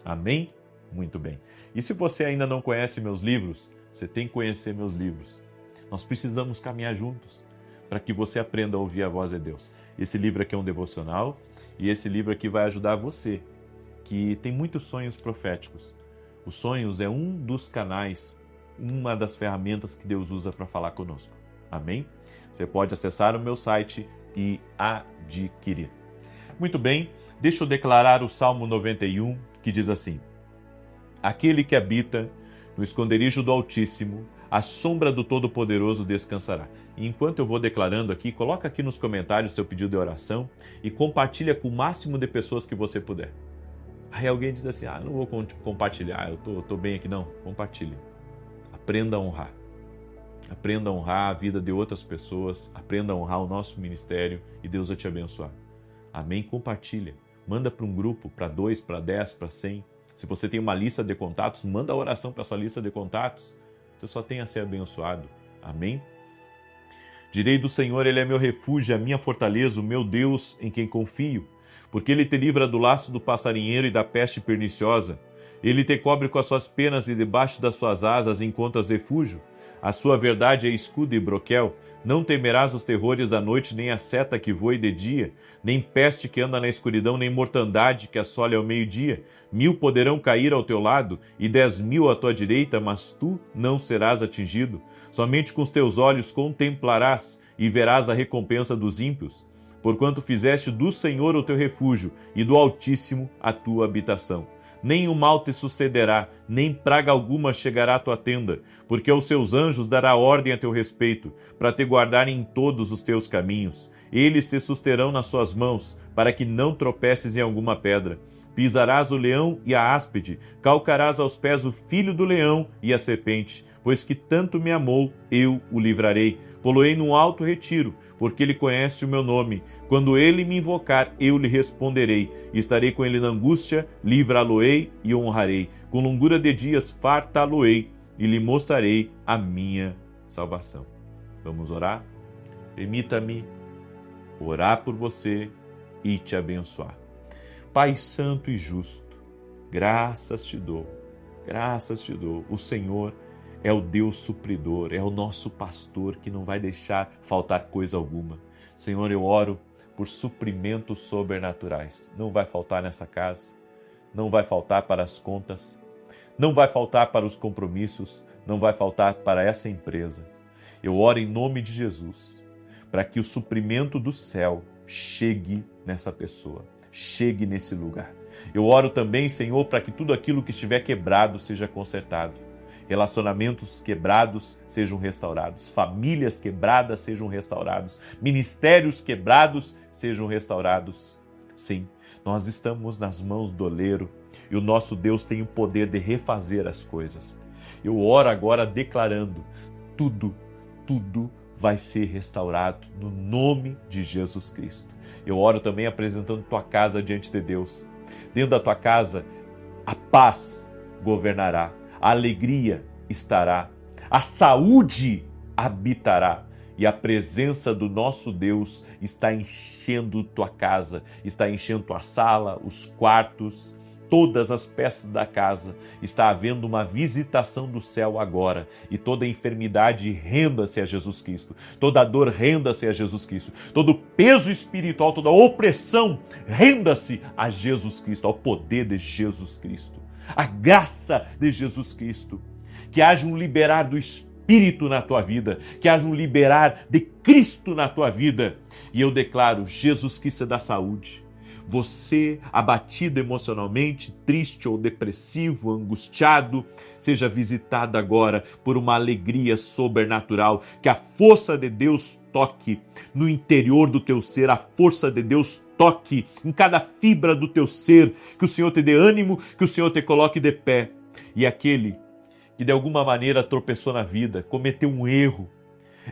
Amém? Muito bem. E se você ainda não conhece meus livros, você tem que conhecer meus livros. Nós precisamos caminhar juntos para que você aprenda a ouvir a voz de Deus. Esse livro aqui é um devocional e esse livro aqui vai ajudar você que tem muitos sonhos proféticos. Os sonhos é um dos canais, uma das ferramentas que Deus usa para falar conosco. Amém? Você pode acessar o meu site e adquirir. Muito bem, deixa eu declarar o Salmo 91, que diz assim: Aquele que habita no esconderijo do Altíssimo, à sombra do Todo-Poderoso descansará. E enquanto eu vou declarando aqui, coloca aqui nos comentários seu pedido de oração e compartilha com o máximo de pessoas que você puder. Aí alguém diz assim, não vou compartilhar, eu tô bem aqui. Não, compartilhe. Aprenda a honrar. Aprenda a honrar a vida de outras pessoas, aprenda a honrar o nosso ministério e Deus vai te abençoar. Amém? Compartilha. Manda para um grupo, para 2, para 10, para 100. Se você tem uma lista de contatos, manda a oração para essa lista de contatos. Você só tem a ser abençoado. Amém? Direi do Senhor, Ele é meu refúgio, a minha fortaleza, o meu Deus em quem confio. Porque Ele te livra do laço do passarinheiro e da peste perniciosa. Ele te cobre com as suas penas e debaixo das suas asas encontras refúgio. A sua verdade é escudo e broquel. Não temerás os terrores da noite, nem a seta que voe de dia, nem peste que anda na escuridão, nem mortandade que assole ao meio-dia. 1000 poderão cair ao teu lado e 10.000 à tua direita, mas tu não serás atingido. Somente com os teus olhos contemplarás e verás a recompensa dos ímpios. Porquanto fizeste do Senhor o teu refúgio e do Altíssimo a tua habitação. Nem o mal te sucederá, nem praga alguma chegará à tua tenda, porque aos seus anjos dará ordem a teu respeito, para te guardarem em todos os teus caminhos. Eles te susterão nas suas mãos, para que não tropeces em alguma pedra. Pisarás o leão e a áspide, calcarás aos pés o filho do leão e a serpente, pois que tanto me amou, eu o livrarei. Poloei num alto retiro, porque ele conhece o meu nome. Quando ele me invocar, eu lhe responderei. Estarei com ele na angústia, livrá-lo-ei e honrarei. Com longura de dias fartá-lo-ei e lhe mostrarei a minha salvação. Vamos orar? Permita-me orar por você e te abençoar. Pai santo e justo, graças te dou. O Senhor é o Deus supridor, é o nosso pastor que não vai deixar faltar coisa alguma. Senhor, eu oro por suprimentos sobrenaturais. Não vai faltar nessa casa, não vai faltar para as contas, não vai faltar para os compromissos, não vai faltar para essa empresa. Eu oro em nome de Jesus, para que o suprimento do céu chegue nessa pessoa. Chegue nesse lugar. Eu oro também, Senhor, para que tudo aquilo que estiver quebrado seja consertado. Relacionamentos quebrados sejam restaurados. Famílias quebradas sejam restaurados. Ministérios quebrados sejam restaurados. Sim, nós estamos nas mãos do oleiro e o nosso Deus tem o poder de refazer as coisas. Eu oro agora declarando, tudo vai ser restaurado no nome de Jesus Cristo. Eu oro também apresentando tua casa diante de Deus. Dentro da tua casa, a paz governará, a alegria estará, a saúde habitará e a presença do nosso Deus está enchendo tua casa, está enchendo tua sala, os quartos, todas as peças da casa. Está havendo uma visitação do céu agora e toda enfermidade renda-se a Jesus Cristo, toda dor renda-se a Jesus Cristo, todo peso espiritual, toda opressão renda-se a Jesus Cristo, ao poder de Jesus Cristo, a graça de Jesus Cristo. Que haja um liberar do Espírito Espírito na tua vida, que haja um liberar de Cristo na tua vida. E eu declaro, Jesus Cristo dá saúde. Você, abatido emocionalmente, triste ou depressivo, angustiado, seja visitado agora por uma alegria sobrenatural, que a força de Deus toque no interior do teu ser, a força de Deus toque em cada fibra do teu ser, que o Senhor te dê ânimo, que o Senhor te coloque de pé. E aquele que de alguma maneira tropeçou na vida, cometeu um erro,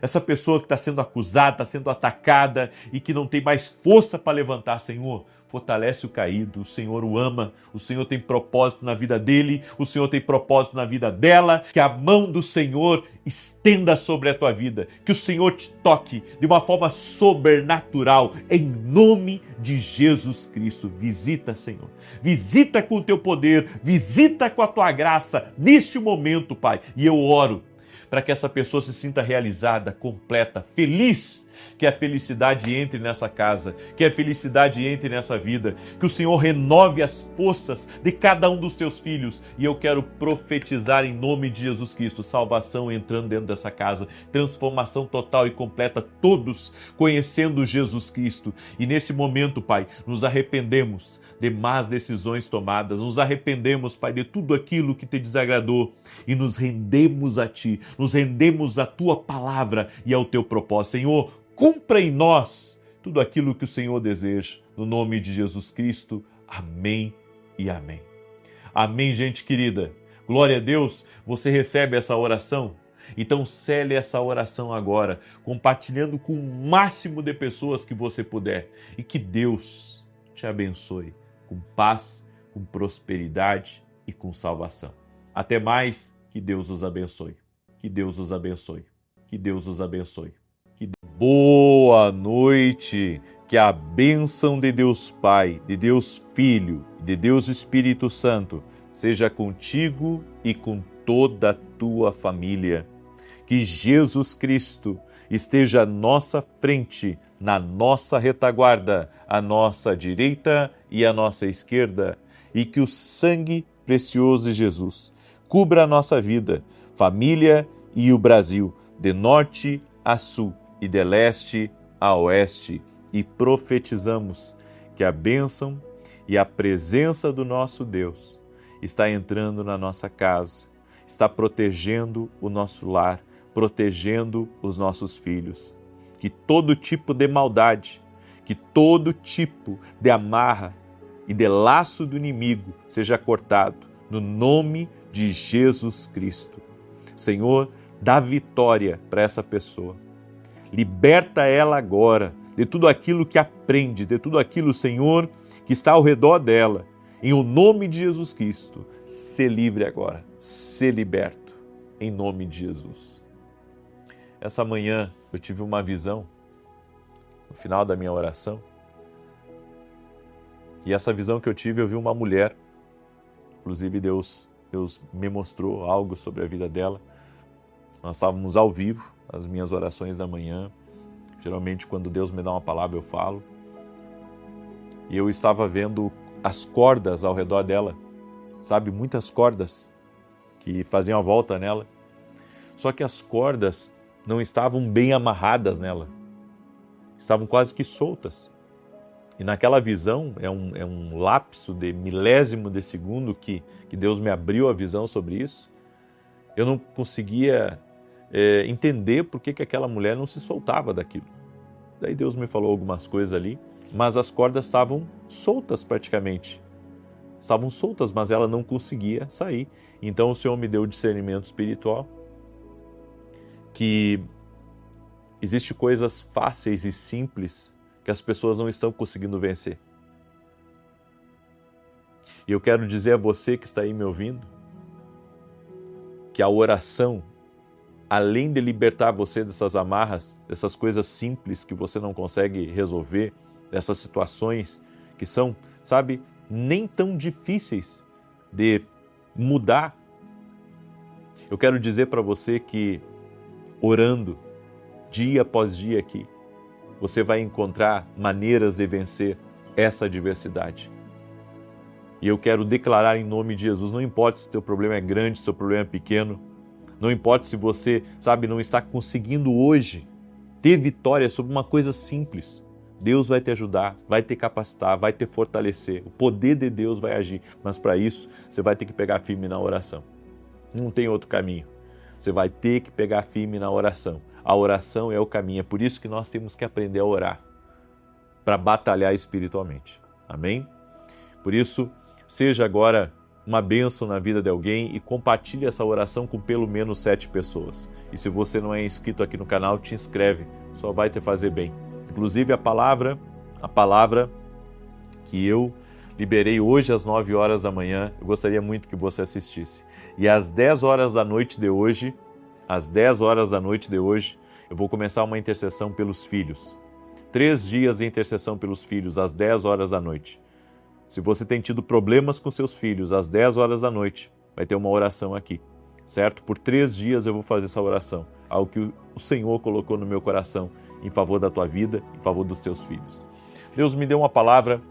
essa pessoa que está sendo acusada, está sendo atacada e que não tem mais força para levantar, Senhor, fortalece o caído, o Senhor o ama, o Senhor tem propósito na vida dele, o Senhor tem propósito na vida dela, que a mão do Senhor estenda sobre a tua vida, que o Senhor te toque de uma forma sobrenatural, em nome de Jesus Cristo. Visita, Senhor, visita com o teu poder, visita com a tua graça neste momento, Pai, e eu oro para que essa pessoa se sinta realizada, completa, feliz, que a felicidade entre nessa casa, que a felicidade entre nessa vida, que o Senhor renove as forças de cada um dos teus filhos. E eu quero profetizar em nome de Jesus Cristo, salvação entrando dentro dessa casa, transformação total e completa, todos conhecendo Jesus Cristo. E nesse momento, Pai, nos arrependemos de más decisões tomadas, nos arrependemos, Pai, de tudo aquilo que te desagradou e nos rendemos a Ti, nos rendemos à Tua palavra e ao Teu propósito. Senhor, cumpra em nós tudo aquilo que o Senhor deseja. No nome de Jesus Cristo, amém e amém. Amém, gente querida. Glória a Deus, você recebe essa oração? Então cele essa oração agora, compartilhando com o máximo de pessoas que você puder. E que Deus te abençoe com paz, com prosperidade e com salvação. Até mais, que Deus os abençoe. Que Deus os abençoe. Que Deus os abençoe. Boa noite, que a bênção de Deus Pai, de Deus Filho e de Deus Espírito Santo seja contigo e com toda a tua família. Que Jesus Cristo esteja à nossa frente, na nossa retaguarda, à nossa direita e à nossa esquerda, e que o sangue precioso de Jesus cubra a nossa vida, família e o Brasil, de norte a sul e de leste a oeste, e profetizamos que a bênção e a presença do nosso Deus está entrando na nossa casa, está protegendo o nosso lar, protegendo os nossos filhos. Que todo tipo de maldade, que todo tipo de amarra e de laço do inimigo seja cortado no nome de Jesus Cristo. Senhor, dá vitória para essa pessoa. Liberta ela agora de tudo aquilo que aprende, de tudo aquilo, Senhor, que está ao redor dela. Em o nome de Jesus Cristo, se livre agora, se liberto, em nome de Jesus. Essa manhã eu tive uma visão, no final da minha oração, e essa visão que eu tive, eu vi uma mulher, inclusive Deus me mostrou algo sobre a vida dela. Nós estávamos ao vivo, as minhas orações da manhã. Geralmente, quando Deus me dá uma palavra, eu falo. E eu estava vendo as cordas ao redor dela, sabe? Muitas cordas que faziam a volta nela. Só que as cordas não estavam bem amarradas nela. Estavam quase que soltas. E naquela visão, é um lapso de milésimo de segundo que Deus me abriu a visão sobre isso. Eu não conseguia entender por que aquela mulher não se soltava daquilo. Daí Deus me falou algumas coisas ali, mas as cordas estavam soltas praticamente. Estavam soltas, mas ela não conseguia sair. Então o Senhor me deu o discernimento espiritual que existe coisas fáceis e simples que as pessoas não estão conseguindo vencer. E eu quero dizer a você que está aí me ouvindo que a oração, além de libertar você dessas amarras, dessas coisas simples que você não consegue resolver, dessas situações que são, sabe, nem tão difíceis de mudar. Eu quero dizer para você que orando dia após dia aqui, você vai encontrar maneiras de vencer essa adversidade. E eu quero declarar em nome de Jesus, não importa se o teu problema é grande, se o teu problema é pequeno, Não importa se você, não está conseguindo hoje ter vitória sobre uma coisa simples. Deus vai te ajudar, vai te capacitar, vai te fortalecer. O poder de Deus vai agir. Mas para isso, você vai ter que pegar firme na oração. Não tem outro caminho. Você vai ter que pegar firme na oração. A oração é o caminho. É por isso que nós temos que aprender a orar, para batalhar espiritualmente. Amém? Por isso, seja agora uma bênção na vida de alguém e compartilhe essa oração com pelo menos 7 pessoas. E se você não é inscrito aqui no canal, te inscreve, só vai te fazer bem. Inclusive a palavra que eu liberei hoje às 9 horas da manhã, eu gostaria muito que você assistisse. E às 10 horas da noite de hoje, eu vou começar uma intercessão pelos filhos. 3 dias de intercessão pelos filhos, às 10 horas da noite. Se você tem tido problemas com seus filhos, às 10 horas da noite, vai ter uma oração aqui, certo? Por 3 dias eu vou fazer essa oração, algo que o Senhor colocou no meu coração, em favor da tua vida, em favor dos teus filhos. Deus me deu uma palavra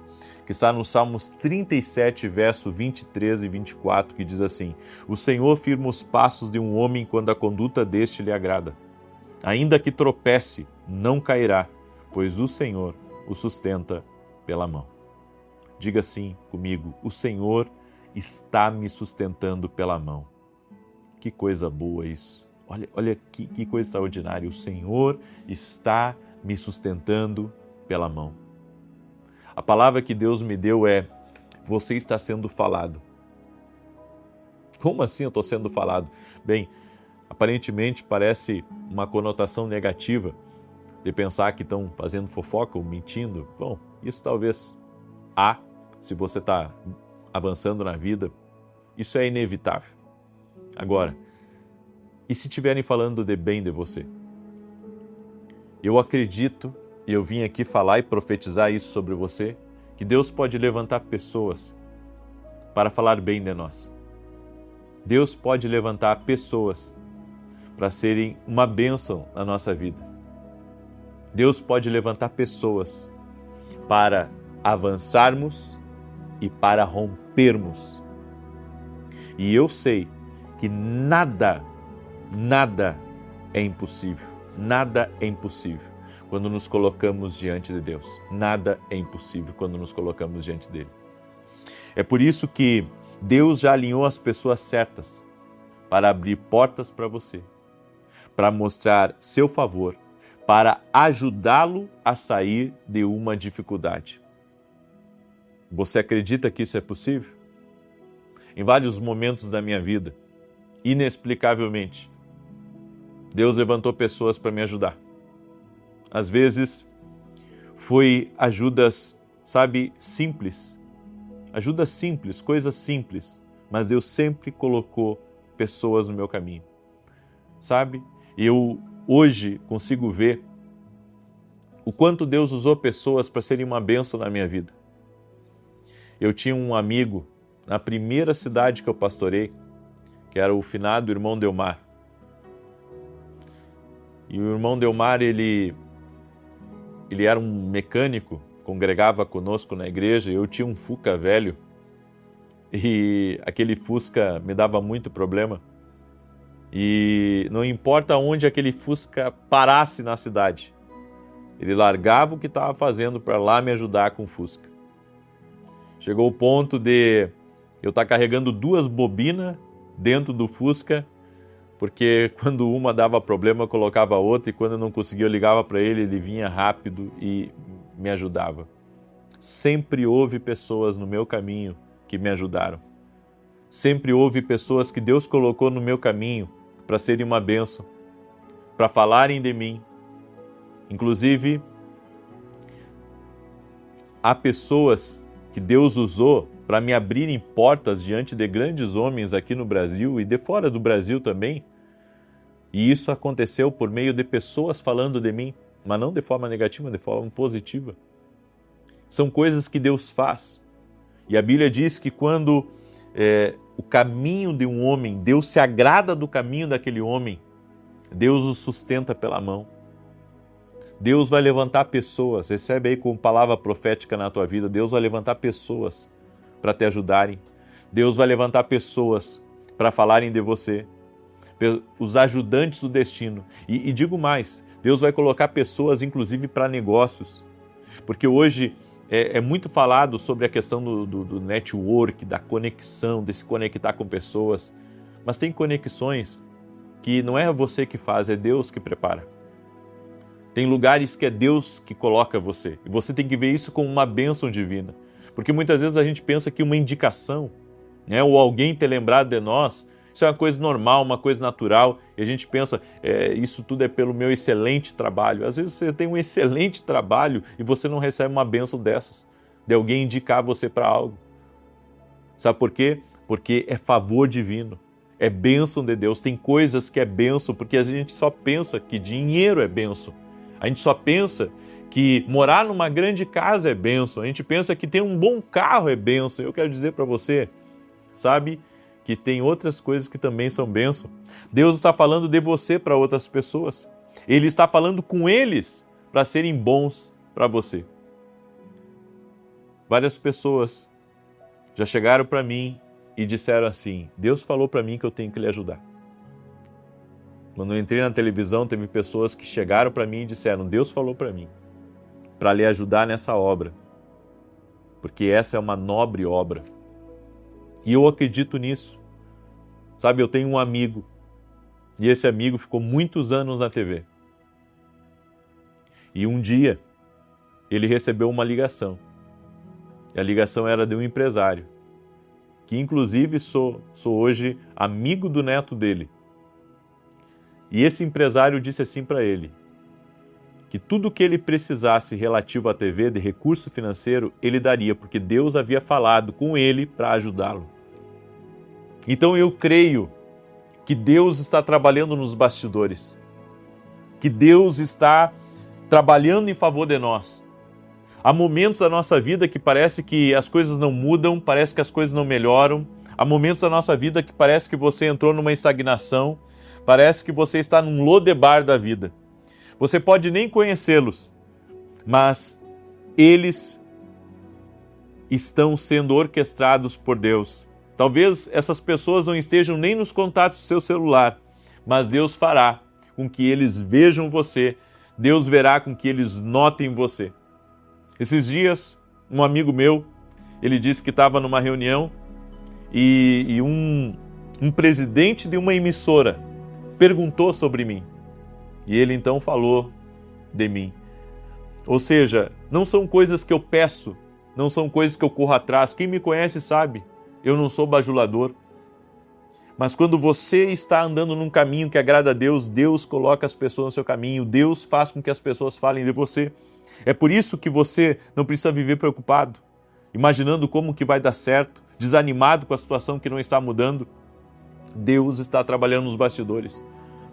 que está no Salmos 37, verso 23 e 24, que diz assim: O Senhor firma os passos de um homem quando a conduta deste lhe agrada. Ainda que tropece, não cairá, pois o Senhor o sustenta pela mão. Diga assim comigo: o Senhor está me sustentando pela mão. Que coisa boa isso. Olha que coisa extraordinária. O Senhor está me sustentando pela mão. A palavra que Deus me deu é: você está sendo falado. Como assim eu estou sendo falado? Bem, aparentemente parece uma conotação negativa de pensar que estão fazendo fofoca ou mentindo. Bom, isso talvez se você está avançando na vida, isso é inevitável. Agora, e se estiverem falando de bem de você? Eu acredito, e eu vim aqui falar e profetizar isso sobre você, que Deus pode levantar pessoas para falar bem de nós. Deus pode levantar pessoas para serem uma bênção na nossa vida. Deus pode levantar pessoas para avançarmos e para rompermos. E eu sei que nada é impossível. Nada é impossível quando nos colocamos diante de Deus. Nada é impossível quando nos colocamos diante dele. É por isso que Deus já alinhou as pessoas certas para abrir portas para você, para mostrar seu favor, para ajudá-lo a sair de uma dificuldade. Você acredita que isso é possível? Em vários momentos da minha vida, inexplicavelmente, Deus levantou pessoas para me ajudar. Às vezes, foi ajudas, simples. Ajudas simples, coisas simples. Mas Deus sempre colocou pessoas no meu caminho. Eu hoje consigo ver o quanto Deus usou pessoas para serem uma bênção na minha vida. Eu tinha um amigo na primeira cidade que eu pastorei, que era o finado irmão Delmar. E o irmão Delmar, ele era um mecânico, congregava conosco na igreja. Eu tinha um Fusca velho e aquele Fusca me dava muito problema. E não importa onde aquele Fusca parasse na cidade, ele largava o que estava fazendo para lá me ajudar com o Fusca. Chegou o ponto de eu estar carregando 2 bobinas dentro do Fusca, porque quando uma dava problema eu colocava outra, e quando eu não conseguia eu ligava para ele, ele vinha rápido e me ajudava. Sempre houve pessoas no meu caminho que me ajudaram. Sempre houve pessoas que Deus colocou no meu caminho para serem uma bênção, para falarem de mim. Inclusive, há pessoas que Deus usou para me abrirem portas diante de grandes homens aqui no Brasil e de fora do Brasil também. E isso aconteceu por meio de pessoas falando de mim, mas não de forma negativa, de forma positiva. São coisas que Deus faz. E a Bíblia diz que quando o caminho de um homem, Deus se agrada do caminho daquele homem, Deus o sustenta pela mão. Deus vai levantar pessoas, recebe aí como palavra profética na tua vida, Deus vai levantar pessoas para te ajudarem. Deus vai levantar pessoas para falarem de você. os ajudantes do destino. E digo mais, Deus vai colocar pessoas, inclusive, para negócios. Porque hoje é muito falado sobre a questão do network, da conexão, de se conectar com pessoas. Mas tem conexões que não é você que faz, é Deus que prepara. Tem lugares que é Deus que coloca você. E você tem que ver isso como uma bênção divina. Porque muitas vezes a gente pensa que uma indicação, né, ou alguém ter lembrado de nós, isso é uma coisa normal, uma coisa natural. E a gente pensa, isso tudo é pelo meu excelente trabalho. Às vezes você tem um excelente trabalho e você não recebe uma bênção dessas, de alguém indicar você para algo. Sabe por quê? Porque é favor divino. É bênção de Deus. Tem coisas que é bênção, porque a gente só pensa que dinheiro é bênção. A gente só pensa que morar numa grande casa é bênção. A gente pensa que ter um bom carro é bênção. Eu quero dizer para você, sabe, que tem outras coisas que também são bênção. Deus está falando de você para outras pessoas. Ele está falando com eles para serem bons para você. Várias pessoas já chegaram para mim e disseram assim: Deus falou para mim que eu tenho que lhe ajudar. Quando eu entrei na televisão, teve pessoas que chegaram para mim e disseram: Deus falou para mim para lhe ajudar nessa obra, porque essa é uma nobre obra. E eu acredito nisso. Sabe, eu tenho um amigo, e esse amigo ficou muitos anos na TV. E um dia, ele recebeu uma ligação. E a ligação era de um empresário, que inclusive sou hoje amigo do neto dele. E esse empresário disse assim para ele, que tudo o que ele precisasse relativo à TV, de recurso financeiro, ele daria, porque Deus havia falado com ele para ajudá-lo. Então eu creio que Deus está trabalhando nos bastidores, que Deus está trabalhando em favor de nós. Há momentos da nossa vida que parece que as coisas não mudam, parece que as coisas não melhoram. Há momentos da nossa vida que parece que você entrou numa estagnação, parece que você está num lodebar da vida. Você pode nem conhecê-los, mas eles estão sendo orquestrados por Deus. Talvez essas pessoas não estejam nem nos contatos do seu celular, mas Deus fará com que eles vejam você, Deus verá com que eles notem você. Esses dias, um amigo meu, ele disse que estava numa reunião e um presidente de uma emissora perguntou sobre mim. E ele então falou de mim. Ou seja, não são coisas que eu peço, não são coisas que eu corro atrás. Quem me conhece sabe, eu não sou bajulador. Mas quando você está andando num caminho que agrada a Deus, Deus coloca as pessoas no seu caminho, Deus faz com que as pessoas falem de você. É por isso que você não precisa viver preocupado, imaginando como que vai dar certo, desanimado com a situação que não está mudando. Deus está trabalhando nos bastidores.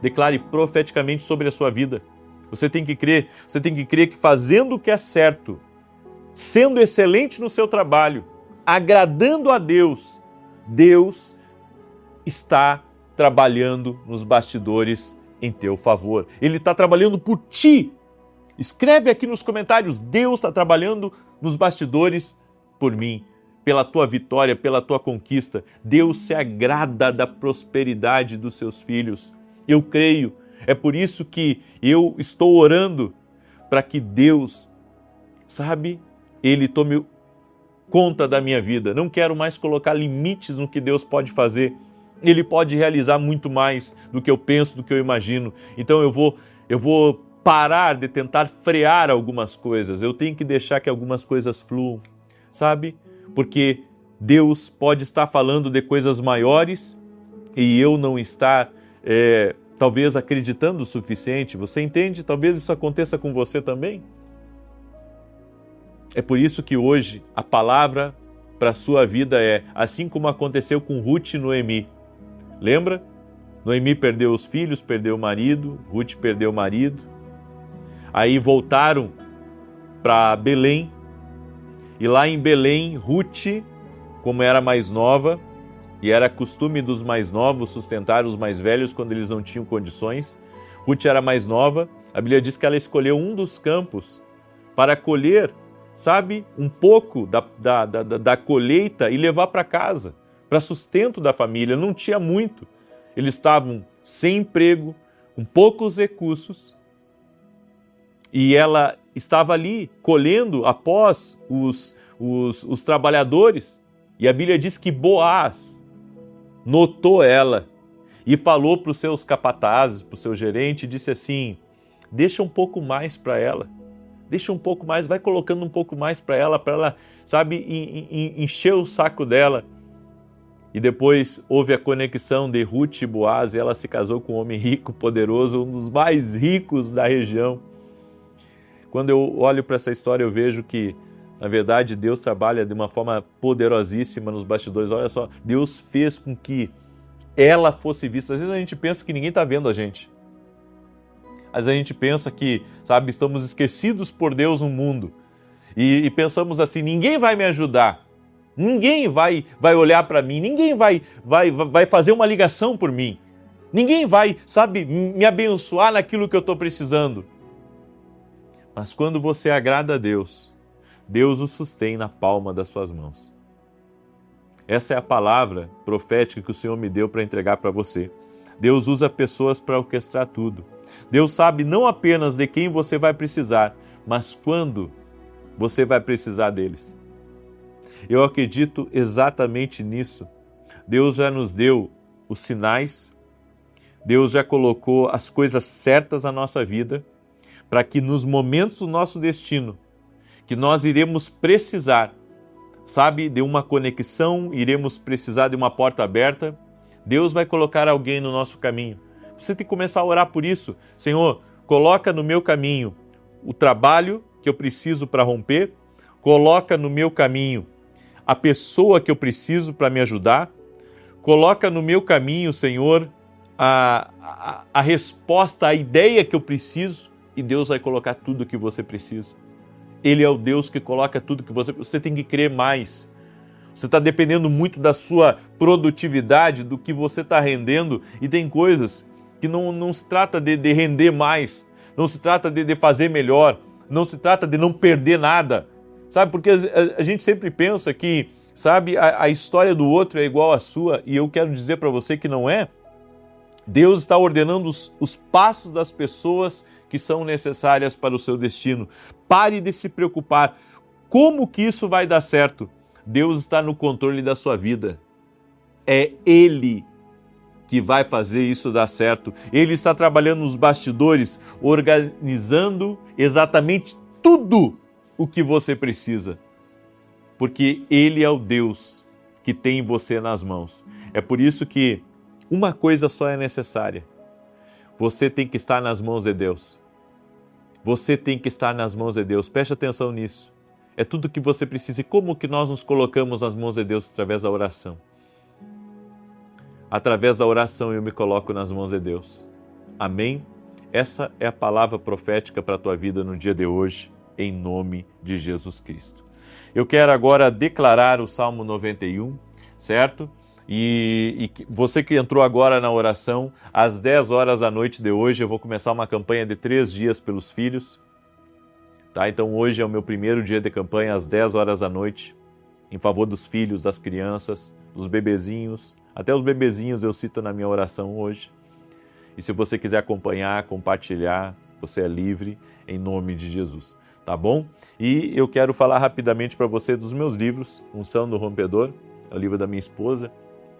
Declare profeticamente sobre a sua vida. Você tem que crer que fazendo o que é certo, sendo excelente no seu trabalho, agradando a Deus, Deus está trabalhando nos bastidores em teu favor. Ele está trabalhando por ti. Escreve aqui nos comentários: Deus está trabalhando nos bastidores por mim, pela tua vitória, pela tua conquista. Deus se agrada da prosperidade dos seus filhos. Eu creio. É por isso que eu estou orando para que Deus, sabe, Ele tome conta da minha vida. Não quero mais colocar limites no que Deus pode fazer. Ele pode realizar muito mais do que eu penso, do que eu imagino. Então eu vou parar de tentar frear algumas coisas. Eu tenho que deixar que algumas coisas fluam, sabe? Porque Deus pode estar falando de coisas maiores e eu não estar, talvez, acreditando o suficiente. Você entende? Talvez isso aconteça com você também. É por isso que hoje a palavra para a sua vida é assim como aconteceu com Ruth e Noemi. Lembra? Noemi perdeu os filhos, perdeu o marido, Ruth perdeu o marido. Aí voltaram para Belém. E lá em Belém, Ruth, como era mais nova, e era costume dos mais novos sustentar os mais velhos quando eles não tinham condições, Ruth era mais nova, a Bíblia diz que ela escolheu um dos campos para colher, sabe, um pouco da colheita e levar para casa, para sustento da família. Não tinha muito. Eles estavam sem emprego, com poucos recursos, e ela estava ali colhendo após os trabalhadores, e a Bíblia diz que Boaz notou ela e falou para os seus capatazes, para o seu gerente, e disse assim: deixa um pouco mais para ela, deixa um pouco mais, vai colocando um pouco mais para ela, sabe, encher o saco dela. E depois houve a conexão de Ruth e Boaz, e ela se casou com um homem rico, poderoso, um dos mais ricos da região. Quando eu olho para essa história, eu vejo que, na verdade, Deus trabalha de uma forma poderosíssima nos bastidores. Olha só, Deus fez com que ela fosse vista. Às vezes a gente pensa que ninguém está vendo a gente. Às vezes a gente pensa que, sabe, estamos esquecidos por Deus no mundo. E pensamos assim: ninguém vai me ajudar. Ninguém vai olhar para mim. Ninguém vai fazer uma ligação por mim. Ninguém vai, sabe, me abençoar naquilo que eu estou precisando. Mas quando você agrada a Deus, Deus o sustém na palma das suas mãos. Essa é a palavra profética que o Senhor me deu para entregar para você. Deus usa pessoas para orquestrar tudo. Deus sabe não apenas de quem você vai precisar, mas quando você vai precisar deles. Eu acredito exatamente nisso. Deus já nos deu os sinais, Deus já colocou as coisas certas na nossa vida, para que nos momentos do nosso destino, que nós iremos precisar, sabe, de uma conexão, iremos precisar de uma porta aberta, Deus vai colocar alguém no nosso caminho. Você tem que começar a orar por isso. Senhor, coloca no meu caminho o trabalho que eu preciso para romper, coloca no meu caminho a pessoa que eu preciso para me ajudar, coloca no meu caminho, Senhor, a resposta, a ideia que eu preciso, e Deus vai colocar tudo o que você precisa. Ele é o Deus que coloca tudo que você tem que crer mais. Você está dependendo muito da sua produtividade, do que você está rendendo, e tem coisas que não se trata de render mais, não se trata de fazer melhor, não se trata de não perder nada, sabe? Porque a gente sempre pensa que, sabe, a história do outro é igual à sua, e eu quero dizer para você que não é. Deus está ordenando os passos das pessoas que são necessárias para o seu destino. Pare de se preocupar. Como que isso vai dar certo? Deus está no controle da sua vida. É Ele que vai fazer isso dar certo. Ele está trabalhando nos bastidores, organizando exatamente tudo o que você precisa. Porque Ele é o Deus que tem você nas mãos. É por isso que uma coisa só é necessária. Você tem que estar nas mãos de Deus. Você tem que estar nas mãos de Deus. Preste atenção nisso. É tudo que você precisa. E como que nós nos colocamos nas mãos de Deus? Através da oração. Através da oração eu me coloco nas mãos de Deus. Amém? Essa é a palavra profética para a tua vida no dia de hoje, em nome de Jesus Cristo. Eu quero agora declarar o Salmo 91, certo? E você que entrou agora na oração, às 10 horas da noite de hoje, eu vou começar uma campanha de 3 dias pelos filhos. Tá? Então hoje é o meu primeiro dia de campanha, às 10 horas da noite, em favor dos filhos, das crianças, dos bebezinhos. Até os bebezinhos eu cito na minha oração hoje. E se você quiser acompanhar, compartilhar, você é livre, em nome de Jesus. Tá bom? E eu quero falar rapidamente para você dos meus livros, Unção do Rompedor, é o livro da minha esposa,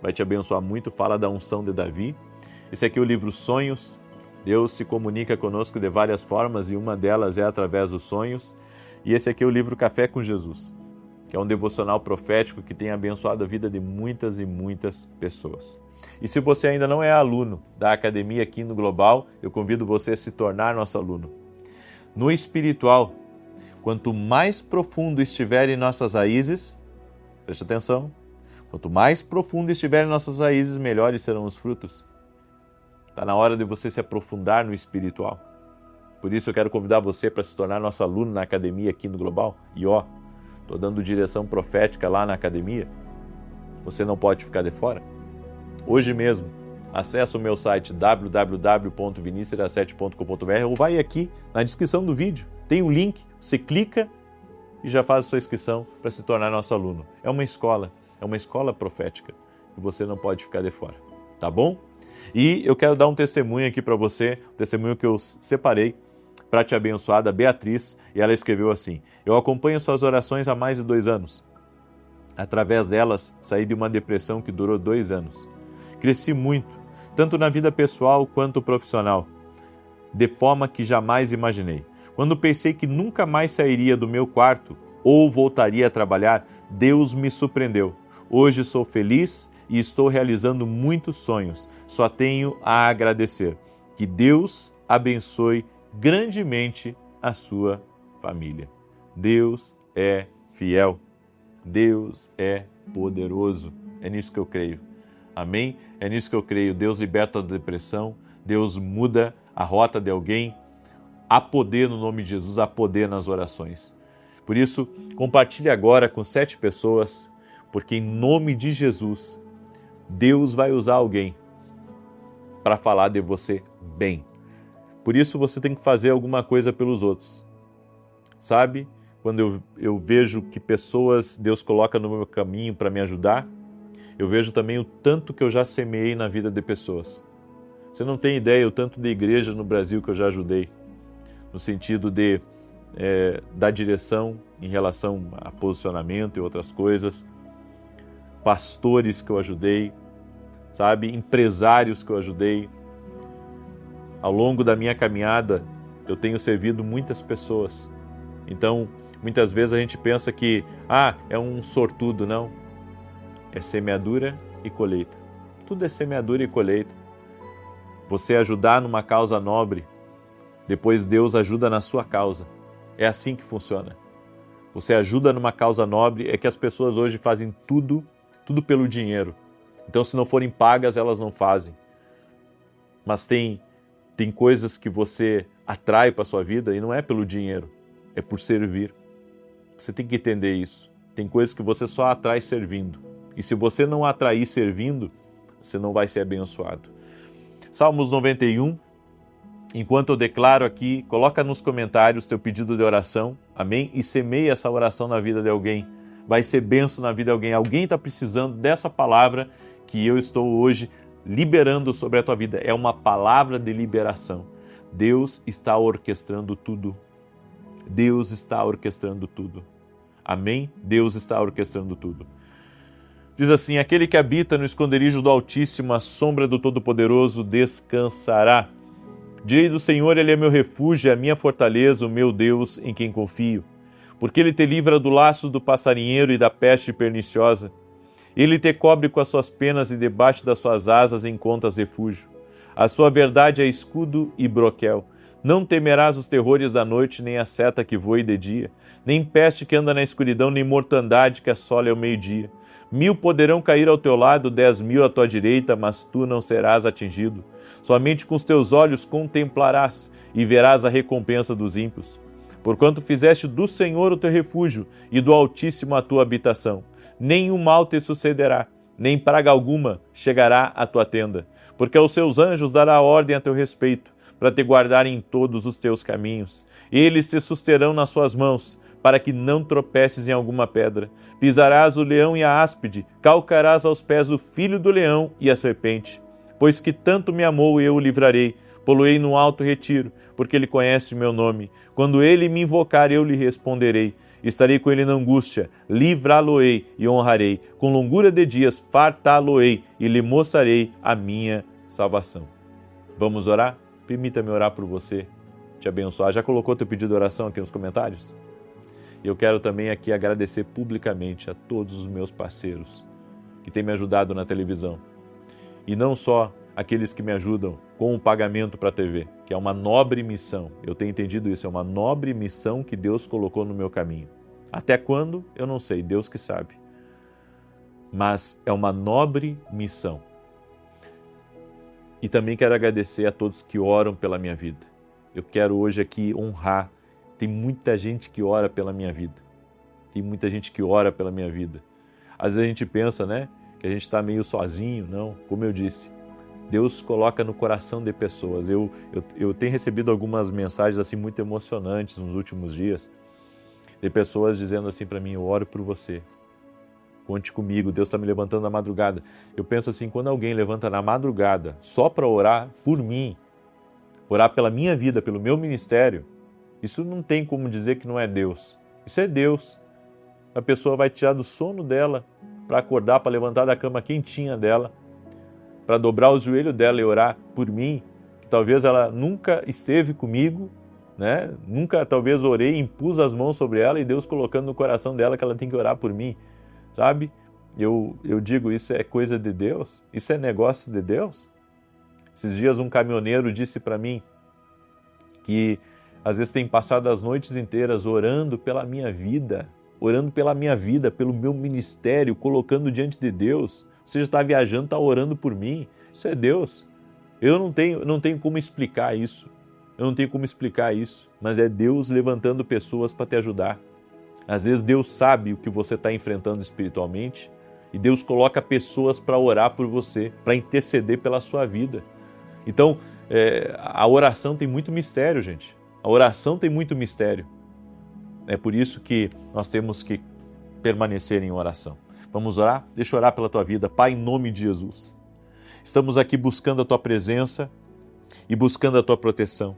vai te abençoar muito, fala da unção de Davi. Esse aqui é o livro Sonhos. Deus se comunica conosco de várias formas e uma delas é através dos sonhos. E esse aqui é o livro Café com Jesus, que é um devocional profético que tem abençoado a vida de muitas e muitas pessoas. E se você ainda não é aluno da Academia aqui no Global, eu convido você a se tornar nosso aluno. No espiritual, quanto mais profundo estiver em nossas raízes, preste atenção, quanto mais profundo estiverem nossas raízes, melhores serão os frutos. Está na hora de você se aprofundar no espiritual. Por isso eu quero convidar você para se tornar nosso aluno na academia aqui no Global. E estou dando direção profética lá na academia. Você não pode ficar de fora. Hoje mesmo, acesse o meu site www.vinicius7.com.br ou vai aqui na descrição do vídeo. Tem um link, você clica e já faz a sua inscrição para se tornar nosso aluno. É uma escola profética e você não pode ficar de fora, tá bom? E eu quero dar um testemunho aqui para você, um testemunho que eu separei para te abençoar, da Beatriz, e ela escreveu assim: eu acompanho suas orações há mais de 2 anos. Através delas, saí de uma depressão que durou 2 anos. Cresci muito, tanto na vida pessoal quanto profissional, de forma que jamais imaginei. Quando pensei que nunca mais sairia do meu quarto ou voltaria a trabalhar, Deus me surpreendeu. Hoje sou feliz e estou realizando muitos sonhos. Só tenho a agradecer. Que Deus abençoe grandemente a sua família. Deus é fiel. Deus é poderoso. É nisso que eu creio. Amém? É nisso que eu creio. Deus liberta da depressão. Deus muda a rota de alguém. Há poder no nome de Jesus, há poder nas orações. Por isso, compartilhe agora com 7 pessoas, porque em nome de Jesus, Deus vai usar alguém para falar de você bem. Por isso você tem que fazer alguma coisa pelos outros. Sabe? Quando eu vejo que pessoas Deus coloca no meu caminho para me ajudar, eu vejo também o tanto que eu já semeei na vida de pessoas. Você não tem ideia o tanto de igreja no Brasil que eu já ajudei, no sentido de dar direção em relação a posicionamento e outras coisas, pastores que eu ajudei, sabe, empresários que eu ajudei. Ao longo da minha caminhada, eu tenho servido muitas pessoas. Então, muitas vezes a gente pensa que, é um sortudo. Não. É semeadura e colheita. Tudo é semeadura e colheita. Você ajudar numa causa nobre, depois Deus ajuda na sua causa. É assim que funciona. Você ajuda numa causa nobre, é que as pessoas hoje fazem tudo pelo dinheiro. Então, se não forem pagas, elas não fazem. Mas tem coisas que você atrai para a sua vida e não é pelo dinheiro, é por servir. Você tem que entender isso. Tem coisas que você só atrai servindo. E se você não atrair servindo, você não vai ser abençoado. Salmos 91, enquanto eu declaro aqui, coloca nos comentários teu pedido de oração, amém? E semeia essa oração na vida de alguém. Vai ser bênção na vida de alguém. Alguém está precisando dessa palavra que eu estou hoje liberando sobre a tua vida. É uma palavra de liberação. Deus está orquestrando tudo. Deus está orquestrando tudo. Amém? Deus está orquestrando tudo. Diz assim: aquele que habita no esconderijo do Altíssimo, a sombra do Todo-Poderoso descansará. Direi do Senhor, Ele é meu refúgio, a minha fortaleza, o meu Deus em quem confio. Porque Ele te livra do laço do passarinheiro e da peste perniciosa. Ele te cobre com as suas penas e debaixo das suas asas encontras refúgio. A sua verdade é escudo e broquel. Não temerás os terrores da noite, nem a seta que voe de dia, nem peste que anda na escuridão, nem mortandade que assole ao meio-dia. 1000 poderão cair ao teu lado, 10.000 à tua direita, mas tu não serás atingido. Somente com os teus olhos contemplarás e verás a recompensa dos ímpios. Porquanto fizeste do Senhor o teu refúgio e do Altíssimo a tua habitação. Nenhum mal te sucederá, nem praga alguma chegará à tua tenda. Porque aos seus anjos dará ordem a teu respeito, para te guardarem em todos os teus caminhos. Eles te susterão nas suas mãos, para que não tropeces em alguma pedra. Pisarás o leão e a áspide, calcarás aos pés o filho do leão e a serpente. Pois que tanto me amou, eu o livrarei, poloei no alto retiro, porque ele conhece o meu nome. Quando ele me invocar, eu lhe responderei. Estarei com ele na angústia, livrá-lo-ei e honrarei. Com longura de dias fartá-lo-ei e lhe mostrarei a minha salvação. Vamos orar? Permita-me orar por você, te abençoar. Já colocou teu pedido de oração aqui nos comentários? Eu quero também aqui agradecer publicamente a todos os meus parceiros que têm me ajudado na televisão. E não só aqueles que me ajudam com o pagamento para a TV, que é uma nobre missão. Eu tenho entendido isso, é uma nobre missão que Deus colocou no meu caminho. Até quando? Eu não sei, Deus que sabe. Mas é uma nobre missão. E também quero agradecer a todos que oram pela minha vida. Eu quero hoje aqui honrar. Tem muita gente que ora pela minha vida. Tem muita gente que ora pela minha vida. Às vezes a gente pensa, que a gente está meio sozinho. Não, como eu disse, Deus coloca no coração de pessoas. Eu tenho recebido algumas mensagens assim muito emocionantes nos últimos dias, de pessoas dizendo assim para mim: eu oro por você. Conte comigo, Deus está me levantando na madrugada. Eu penso assim, quando alguém levanta na madrugada só para orar por mim, orar pela minha vida, pelo meu ministério, isso não tem como dizer que não é Deus. Isso é Deus. A pessoa vai tirar do sono dela para acordar, para levantar da cama quentinha dela, para dobrar os joelhos dela e orar por mim, que talvez ela nunca esteve comigo, né? Nunca talvez orei, impus as mãos sobre ela e Deus colocando no coração dela que ela tem que orar por mim, sabe? Eu digo, isso é coisa de Deus? Isso é negócio de Deus? Esses dias um caminhoneiro disse para mim que às vezes tem passado as noites inteiras orando pela minha vida, pelo meu ministério, colocando diante de Deus. Você já está viajando, está orando por mim. Isso é Deus. Eu não tenho como explicar isso. Mas é Deus levantando pessoas para te ajudar. Às vezes Deus sabe o que você está enfrentando espiritualmente e Deus coloca pessoas para orar por você, para interceder pela sua vida. Então, a oração tem muito mistério, gente. A oração tem muito mistério. É por isso que nós temos que permanecer em oração. Vamos orar? Deixa eu orar pela tua vida. Pai, em nome de Jesus. Estamos aqui buscando a tua presença e buscando a tua proteção.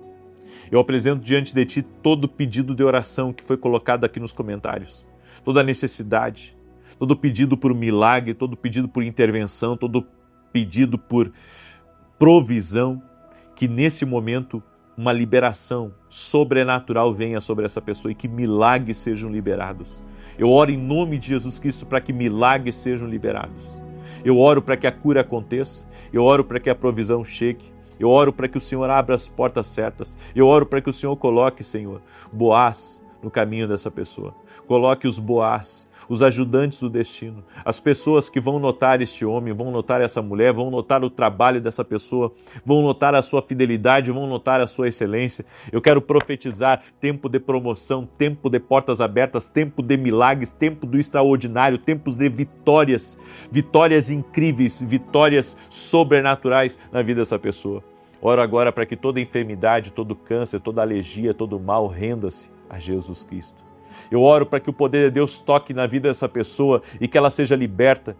Eu apresento diante de ti todo pedido de oração que foi colocado aqui nos comentários. Toda necessidade, todo pedido por milagre, todo pedido por intervenção, todo pedido por provisão, que nesse momento uma liberação sobrenatural venha sobre essa pessoa e que milagres sejam liberados. Eu oro em nome de Jesus Cristo para que milagres sejam liberados. Eu oro para que a cura aconteça, eu oro para que a provisão chegue, eu oro para que o Senhor abra as portas certas, eu oro para que o Senhor coloque, Senhor, Boaz no caminho dessa pessoa. Coloque os Boaz, os ajudantes do destino, as pessoas que vão notar este homem, vão notar essa mulher, vão notar o trabalho dessa pessoa, vão notar a sua fidelidade, vão notar a sua excelência. Eu quero profetizar tempo de promoção, tempo de portas abertas, tempo de milagres, tempo do extraordinário, tempos de vitórias, vitórias incríveis, vitórias sobrenaturais na vida dessa pessoa. Oro agora para que toda enfermidade, todo câncer, toda alergia, todo mal renda-se a Jesus Cristo. Eu oro para que o poder de Deus toque na vida dessa pessoa e que ela seja liberta,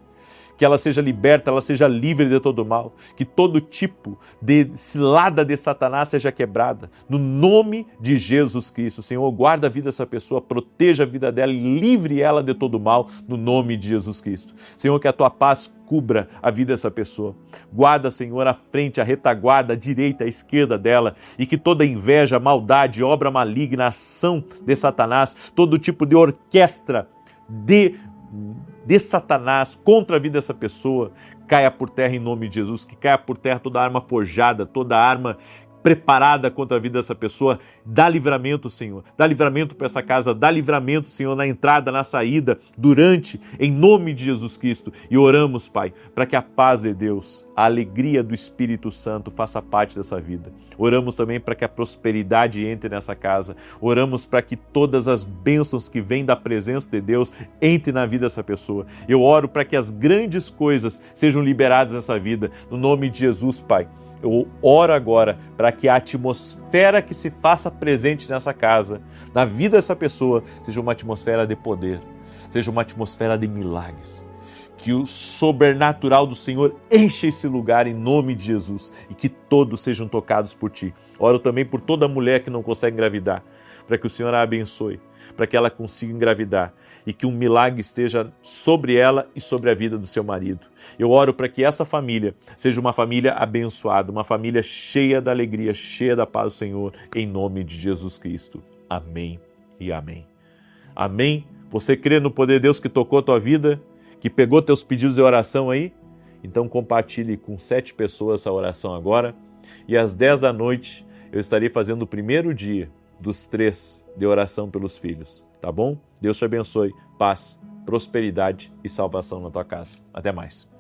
ela seja livre de todo mal, que todo tipo de cilada de Satanás seja quebrada, no nome de Jesus Cristo. Senhor, guarda a vida dessa pessoa, proteja a vida dela e livre ela de todo mal, no nome de Jesus Cristo. Senhor, que a tua paz cubra a vida dessa pessoa. Guarda, Senhor, a frente, a retaguarda, a direita, a esquerda dela, e que toda inveja, maldade, obra maligna, ação de Satanás, todo tipo de orquestra de Satanás contra a vida dessa pessoa, caia por terra em nome de Jesus, que caia por terra toda arma forjada, toda arma preparada contra a vida dessa pessoa. Dá livramento, Senhor, dá livramento para essa casa, dá livramento, Senhor, na entrada, na saída, durante, em nome de Jesus Cristo. E oramos, Pai, para que a paz de Deus, a alegria do Espírito Santo faça parte dessa vida. Oramos também para que a prosperidade entre nessa casa. Oramos para que todas as bênçãos que vêm da presença de Deus entrem na vida dessa pessoa. Eu oro para que as grandes coisas sejam liberadas nessa vida, no nome de Jesus, Pai. Eu oro agora para que a atmosfera que se faça presente nessa casa, na vida dessa pessoa, seja uma atmosfera de poder, seja uma atmosfera de milagres. Que o sobrenatural do Senhor enche esse lugar em nome de Jesus e que todos sejam tocados por Ti. Oro também por toda mulher que não consegue engravidar, para que o Senhor a abençoe, para que ela consiga engravidar e que um milagre esteja sobre ela e sobre a vida do seu marido. Eu oro para que essa família seja uma família abençoada, uma família cheia da alegria, cheia da paz do Senhor, em nome de Jesus Cristo. Amém e amém. Amém? Você crê no poder de Deus que tocou a tua vida, que pegou teus pedidos de oração aí? Então compartilhe com 7 pessoas essa oração agora e às 10 da noite eu estarei fazendo o primeiro dia dos 3 de oração pelos filhos, tá bom? Deus te abençoe, paz, prosperidade e salvação na tua casa. Até mais.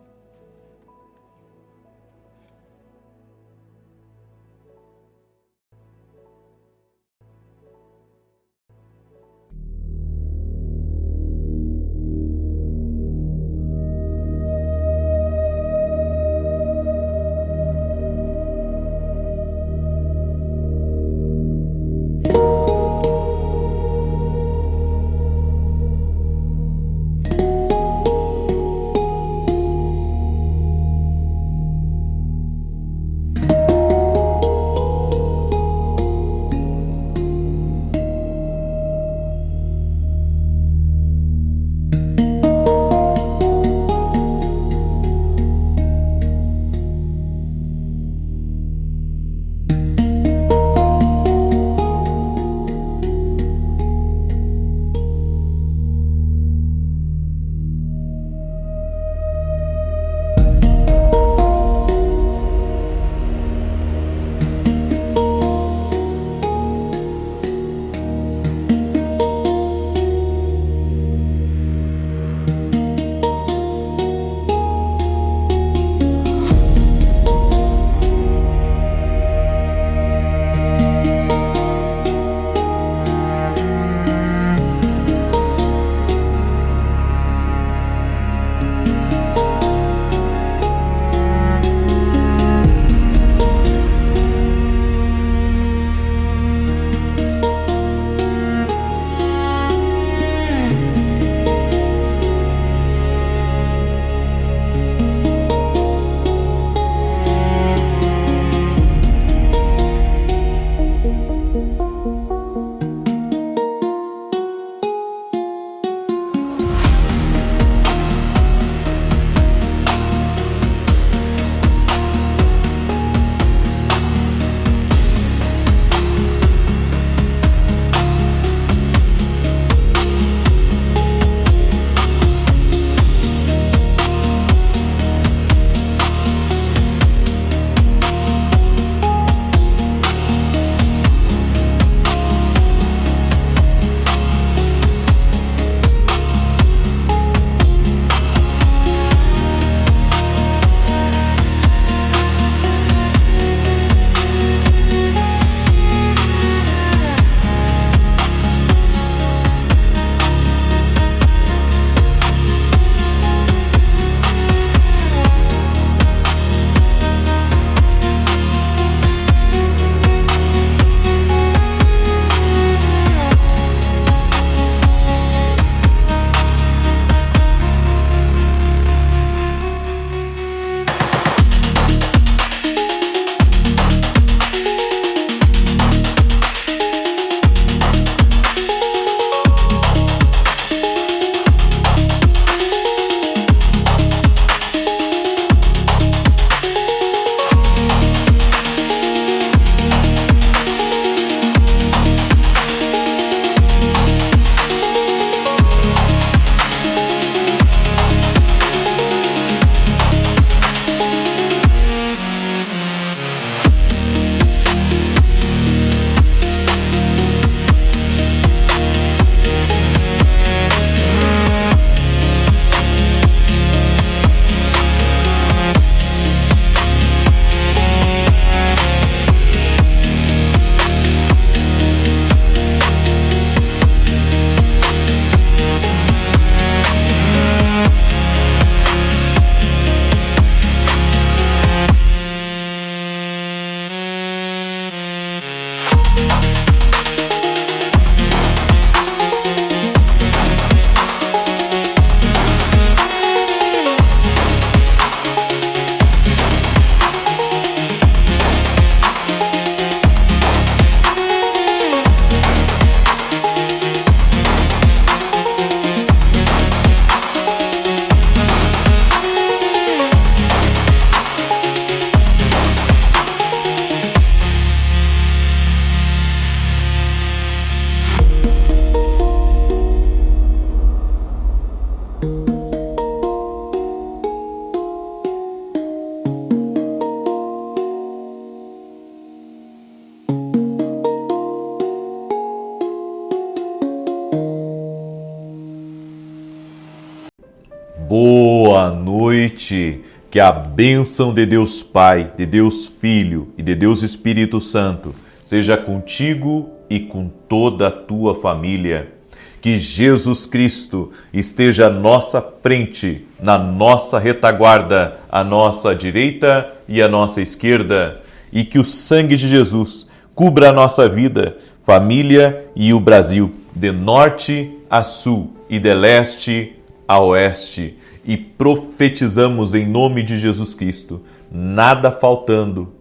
Boa noite, que a bênção de Deus Pai, de Deus Filho e de Deus Espírito Santo seja contigo e com toda a tua família. Que Jesus Cristo esteja à nossa frente, na nossa retaguarda, à nossa direita e à nossa esquerda, e que o sangue de Jesus cubra a nossa vida, família e o Brasil, de norte a sul e de leste a oeste, e profetizamos em nome de Jesus Cristo, nada faltando,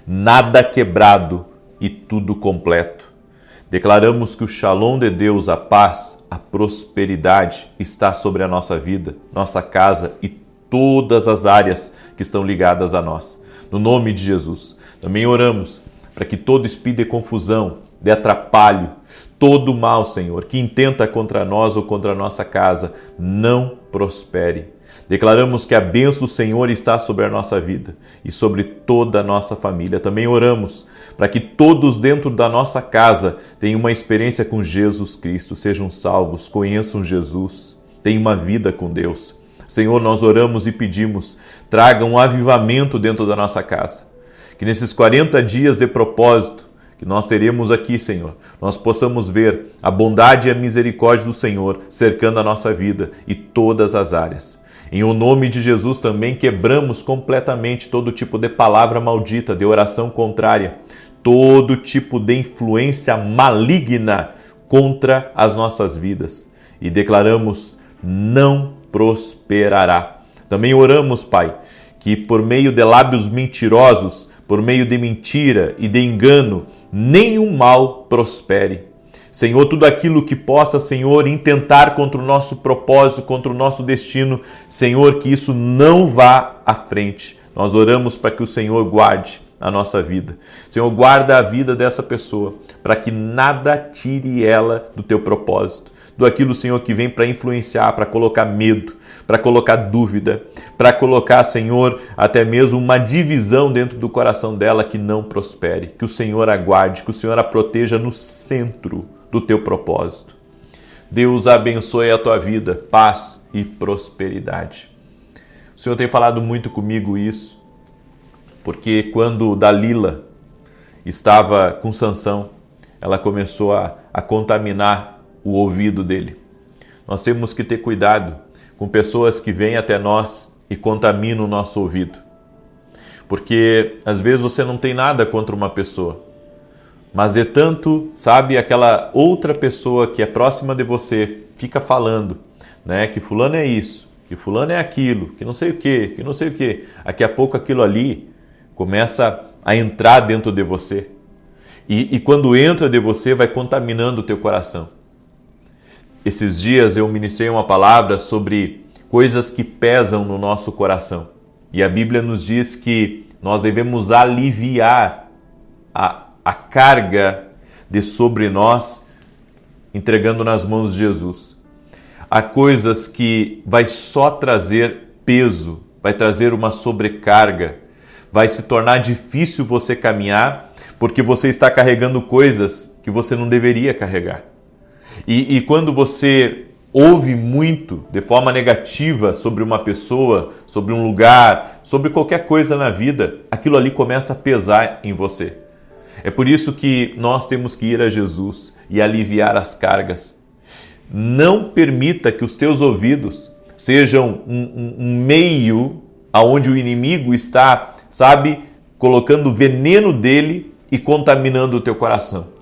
nada quebrado e tudo completo. Declaramos que o Shalom de Deus, a paz, a prosperidade está sobre a nossa vida, nossa casa e todas as áreas que estão ligadas a nós. No nome de Jesus. Também oramos para que todo espírito de confusão, de atrapalho, todo mal, Senhor, que intenta contra nós ou contra a nossa casa, não prospere. Declaramos que a bênção do Senhor está sobre a nossa vida e sobre toda a nossa família. Também oramos para que todos dentro da nossa casa tenham uma experiência com Jesus Cristo, sejam salvos, conheçam Jesus, tenham uma vida com Deus. Senhor, nós oramos e pedimos, traga um avivamento dentro da nossa casa. Que nesses 40 dias de propósito que nós teremos aqui, Senhor, nós possamos ver a bondade e a misericórdia do Senhor cercando a nossa vida e todas as áreas. Em o nome de Jesus também quebramos completamente todo tipo de palavra maldita, de oração contrária, todo tipo de influência maligna contra as nossas vidas e declaramos: não prosperará. Também oramos, Pai, que por meio de lábios mentirosos, por meio de mentira e de engano, nenhum mal prospere. Senhor, tudo aquilo que possa, Senhor, intentar contra o nosso propósito, contra o nosso destino, Senhor, que isso não vá à frente. Nós oramos para que o Senhor guarde a nossa vida. Senhor, guarda a vida dessa pessoa, para que nada tire ela do teu propósito. Do aquilo, Senhor, que vem para influenciar, para colocar medo, para colocar dúvida, para colocar, Senhor, até mesmo uma divisão dentro do coração dela que não prospere. Que o Senhor a guarde, que o Senhor a proteja no centro do teu propósito. Deus abençoe a tua vida, paz e prosperidade. O Senhor tem falado muito comigo isso, porque quando Dalila estava com Sansão, ela começou a contaminar o ouvido dele. Nós temos que ter cuidado com pessoas que vêm até nós e contaminam o nosso ouvido. Porque às vezes você não tem nada contra uma pessoa, mas de tanto, sabe, aquela outra pessoa que é próxima de você fica falando, né, que fulano é isso, que fulano é aquilo, que não sei o que, que não sei o que. Daqui a pouco aquilo ali começa a entrar dentro de você. E quando entra de você, vai contaminando o teu coração. Esses dias eu ministrei uma palavra sobre coisas que pesam no nosso coração. E a Bíblia nos diz que nós devemos aliviar a carga de sobre nós, entregando nas mãos de Jesus. Há coisas que vai só trazer peso, vai trazer uma sobrecarga, vai se tornar difícil você caminhar, porque você está carregando coisas que você não deveria carregar. E quando você ouve muito de forma negativa sobre uma pessoa, sobre um lugar, sobre qualquer coisa na vida, aquilo ali começa a pesar em você. É por isso que nós temos que ir a Jesus e aliviar as cargas. Não permita que os teus ouvidos sejam um meio aonde o inimigo está, sabe, colocando veneno dele e contaminando o teu coração.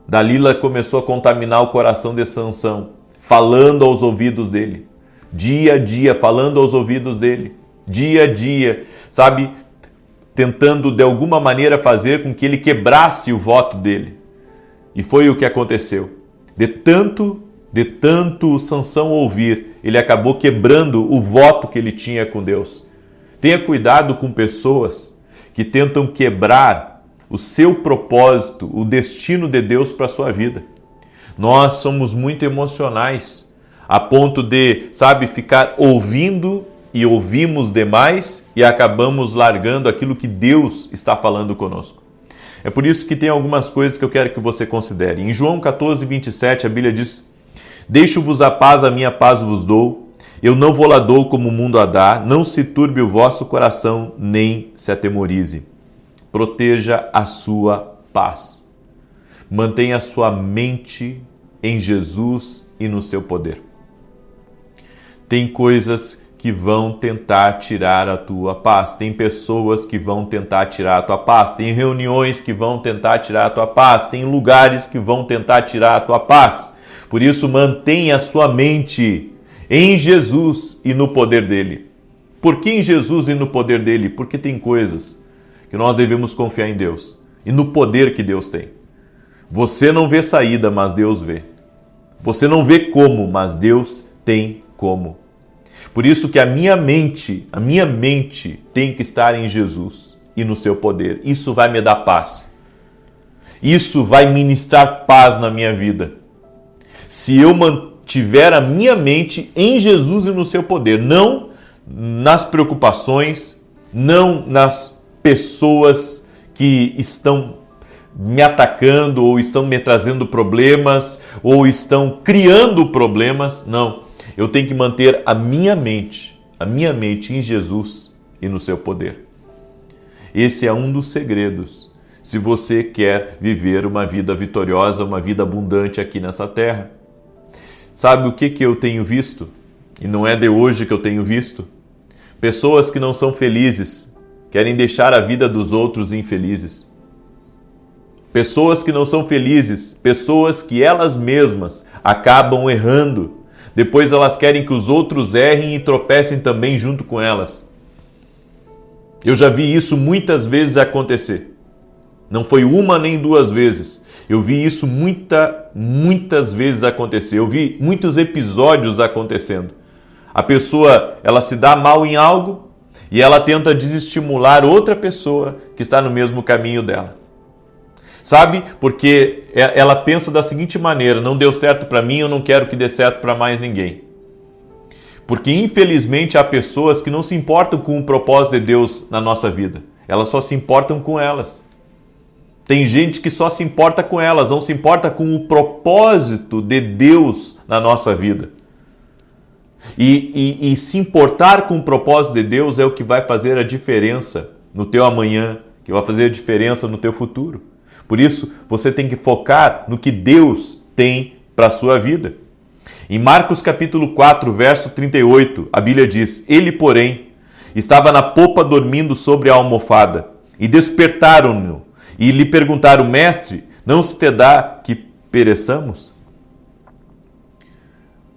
Dalila começou a contaminar o coração de Sansão, falando aos ouvidos dele, dia a dia, falando aos ouvidos dele, dia a dia, sabe, tentando de alguma maneira fazer com que ele quebrasse o voto dele. E foi o que aconteceu. De tanto Sansão ouvir, ele acabou quebrando o voto que ele tinha com Deus. Tenha cuidado com pessoas que tentam quebrar o seu propósito, o destino de Deus para a sua vida. Nós somos muito emocionais, a ponto de, sabe, ficar ouvindo e ouvimos demais e acabamos largando aquilo que Deus está falando conosco. É por isso que tem algumas coisas que eu quero que você considere. Em João 14, 27, a Bíblia diz: deixo-vos a paz, a minha paz vos dou. Eu não vou lá dou como o mundo a dá, não se turbe o vosso coração, nem se atemorize. Proteja a sua paz. Mantenha a sua mente em Jesus e no seu poder. Tem coisas que vão tentar tirar a tua paz. Tem pessoas que vão tentar tirar a tua paz. Tem reuniões que vão tentar tirar a tua paz. Tem lugares que vão tentar tirar a tua paz. Por isso, mantenha a sua mente em Jesus e no poder dele. Por que em Jesus e no poder dele? Porque tem coisas que nós devemos confiar em Deus e no poder que Deus tem. Você não vê saída, mas Deus vê. Você não vê como, mas Deus tem como. Por isso que a minha mente tem que estar em Jesus e no seu poder. Isso vai me dar paz. Isso vai ministrar paz na minha vida. Se eu mantiver a minha mente em Jesus e no seu poder, não nas preocupações, não nas pessoas que estão me atacando ou estão me trazendo problemas ou estão criando problemas, não. Eu tenho que manter a minha mente em Jesus e no seu poder. Esse é um dos segredos, se você quer viver uma vida vitoriosa, uma vida abundante aqui nessa terra. Sabe o que eu tenho visto? E não é de hoje que eu tenho visto. Pessoas que não são felizes, querem deixar a vida dos outros infelizes. Pessoas que não são felizes, pessoas que elas mesmas acabam errando. Depois elas querem que os outros errem e tropecem também junto com elas. Eu já vi isso muitas vezes acontecer. Não foi uma nem duas vezes. Eu vi isso muitas vezes acontecer. Eu vi muitos episódios acontecendo. A pessoa, ela se dá mal em algo e ela tenta desestimular outra pessoa que está no mesmo caminho dela. Sabe? Porque ela pensa da seguinte maneira: não deu certo para mim, eu não quero que dê certo para mais ninguém. Porque infelizmente há pessoas que não se importam com o propósito de Deus na nossa vida. Elas só se importam com elas. Tem gente que só se importa com elas, não se importa com o propósito de Deus na nossa vida. E se importar com o propósito de Deus é o que vai fazer a diferença no teu amanhã, que vai fazer a diferença no teu futuro. Por isso, você tem que focar no que Deus tem para a sua vida. Em Marcos capítulo 4, verso 38, a Bíblia diz: Ele, porém, estava na popa dormindo sobre a almofada, e despertaram-no, e lhe perguntaram: Mestre, não se te dá que pereçamos?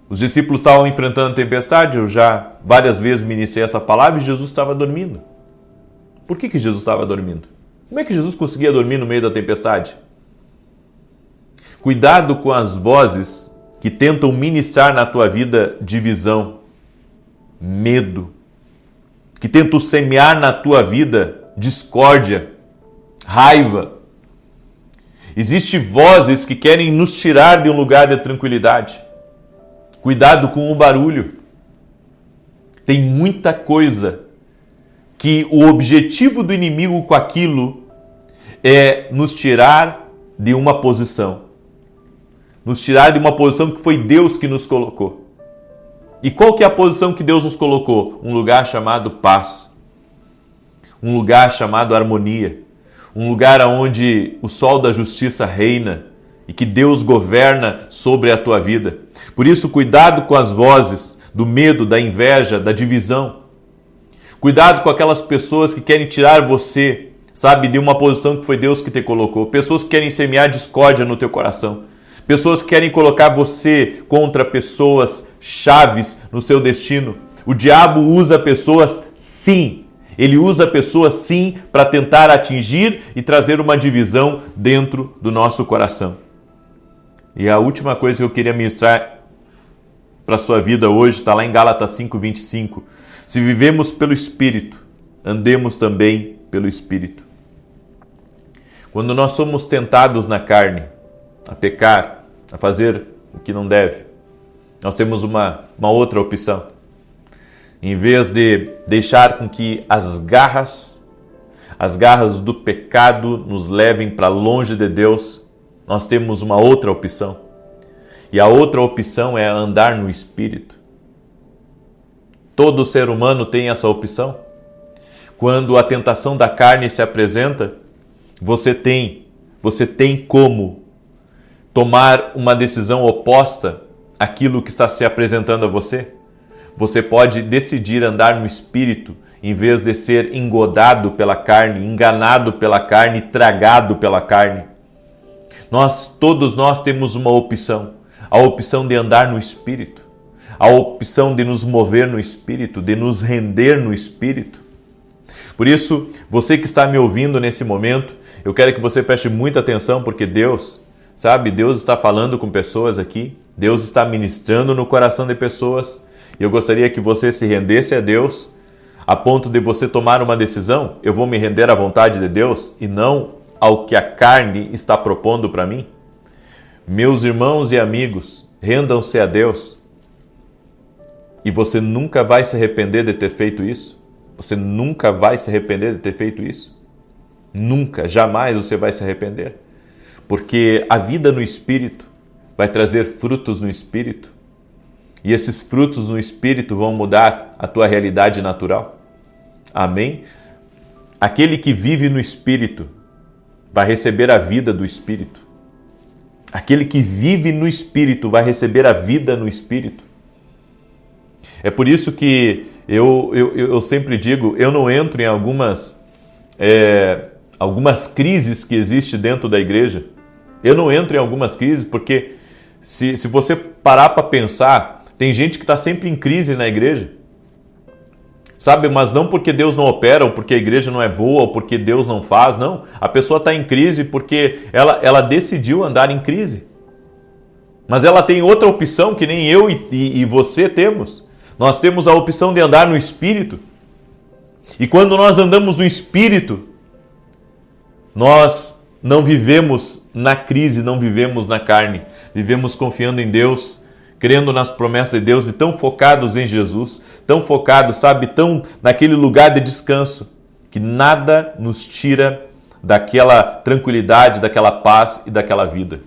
Os discípulos estavam enfrentando a tempestade, eu já várias vezes ministrei essa palavra, e Jesus estava dormindo. Por que Jesus estava dormindo? Como é que Jesus conseguia dormir no meio da tempestade? Cuidado com as vozes que tentam ministrar na tua vida divisão, medo, que tentam semear na tua vida discórdia, raiva. Existem vozes que querem nos tirar de um lugar de tranquilidade. Cuidado com o barulho. Tem muita coisa que o objetivo do inimigo com aquilo é nos tirar de uma posição. Nos tirar de uma posição que foi Deus que nos colocou. E qual que é a posição que Deus nos colocou? Um lugar chamado paz. Um lugar chamado harmonia. Um lugar onde o sol da justiça reina e que Deus governa sobre a tua vida. Por isso, cuidado com as vozes do medo, da inveja, da divisão. Cuidado com aquelas pessoas que querem tirar você, sabe, de uma posição que foi Deus que te colocou. Pessoas que querem semear discórdia no teu coração. Pessoas que querem colocar você contra pessoas chaves no seu destino. O diabo usa pessoas, sim. Ele usa pessoas, sim, para tentar atingir e trazer uma divisão dentro do nosso coração. E a última coisa que eu queria ministrar para a sua vida hoje está lá em Gálatas 5:25. Se vivemos pelo Espírito, andemos também pelo Espírito. Quando nós somos tentados na carne, a pecar, a fazer o que não deve, nós temos uma outra opção. Em vez de deixar com que as garras do pecado nos levem para longe de Deus, nós temos uma outra opção. E a outra opção é andar no Espírito. Todo ser humano tem essa opção. Quando a tentação da carne se apresenta, você tem como tomar uma decisão oposta àquilo que está se apresentando a você. Você pode decidir andar no Espírito em vez de ser engodado pela carne, enganado pela carne, tragado pela carne. Todos nós temos uma opção, a opção de andar no Espírito, a opção de nos mover no Espírito, de nos render no Espírito. Por isso, você que está me ouvindo nesse momento, eu quero que você preste muita atenção, porque Deus está falando com pessoas aqui, Deus está ministrando no coração de pessoas, e eu gostaria que você se rendesse a Deus, a ponto de você tomar uma decisão. Eu vou me render à vontade de Deus e não ao que a carne está propondo para mim. Meus irmãos e amigos, rendam-se a Deus, e você nunca vai se arrepender de ter feito isso. Você nunca vai se arrepender de ter feito isso. Nunca, jamais você vai se arrepender. Porque a vida no Espírito vai trazer frutos no Espírito. E esses frutos no Espírito vão mudar a tua realidade natural. Amém? Aquele que vive no Espírito vai receber a vida do Espírito. Aquele que vive no Espírito vai receber a vida no Espírito. É por isso que eu sempre digo, eu não entro em algumas crises que existem dentro da igreja. Eu não entro em algumas crises porque se você parar para pensar, tem gente que está sempre em crise na igreja. Sabe, mas não porque Deus não opera, ou porque a igreja não é boa, ou porque Deus não faz, não. A pessoa está em crise porque ela decidiu andar em crise. Mas ela tem outra opção que nem eu e você temos. Nós temos a opção de andar no Espírito. E quando nós andamos no Espírito, nós não vivemos na crise, não vivemos na carne. Vivemos confiando em Deus, crendo nas promessas de Deus e tão focados em Jesus, tão focados, tão naquele lugar de descanso, que nada nos tira daquela tranquilidade, daquela paz e daquela vida.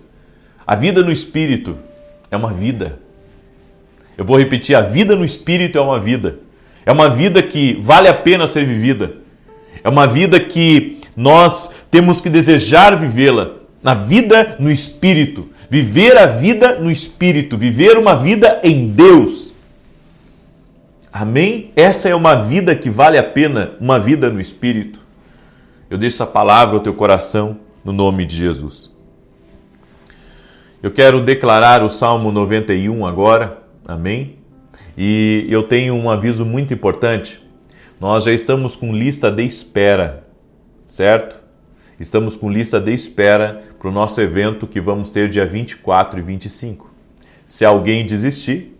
A vida no Espírito é uma vida. Eu vou repetir, a vida no Espírito é uma vida. É uma vida que vale a pena ser vivida. É uma vida que nós temos que desejar vivê-la. Na vida no Espírito. Viver a vida no Espírito. Viver uma vida em Deus. Amém? Essa é uma vida que vale a pena, uma vida no Espírito. Eu deixo essa palavra ao teu coração no nome de Jesus. Eu quero declarar o Salmo 91 agora. Amém? E eu tenho um aviso muito importante. Nós já estamos com lista de espera, certo? Estamos com lista de espera para o nosso evento que vamos ter dia 24 e 25. Se alguém desistir,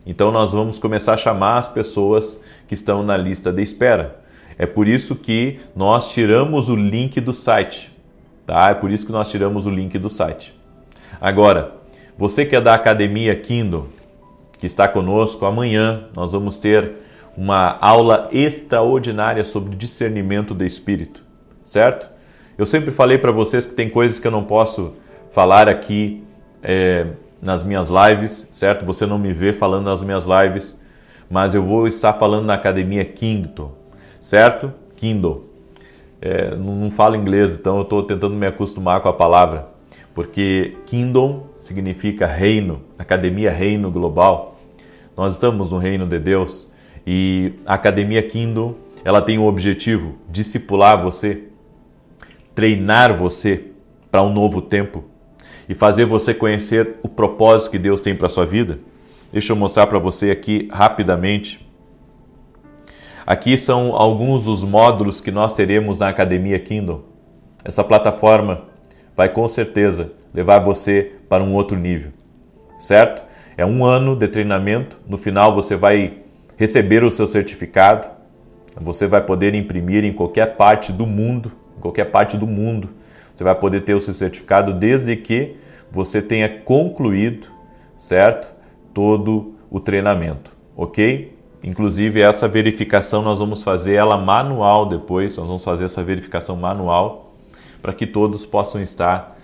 então nós vamos começar a chamar as pessoas que estão na lista de espera. É por isso que nós tiramos o link do site, tá? É por isso que nós tiramos o link do site. Agora, você que é da Academia Kindle, que está conosco, amanhã nós vamos ter uma aula extraordinária sobre discernimento do Espírito, certo? Eu sempre falei para vocês que tem coisas que eu não posso falar aqui nas minhas lives, certo? Você não me vê falando nas minhas lives, mas eu vou estar falando na Academia Kindle, certo? Kindle. Não falo inglês, então eu estou tentando me acostumar com a palavra, porque Kindle significa reino, Academia Reino Global. Nós estamos no reino de Deus e a Academia Kindle, ela tem o objetivo de discipular você, treinar você para um novo tempo e fazer você conhecer o propósito que Deus tem para a sua vida. Deixa eu mostrar para você aqui rapidamente. Aqui são alguns dos módulos que nós teremos na Academia Kindle. Essa plataforma vai com certeza levar você para um outro nível, certo? É 1 ano de treinamento, no final você vai receber o seu certificado, você vai poder imprimir em qualquer parte do mundo, você vai poder ter o seu certificado desde que você tenha concluído, certo? Todo o treinamento, ok? Inclusive essa verificação nós vamos fazer ela manual depois, nós vamos fazer essa verificação manual para que todos possam estar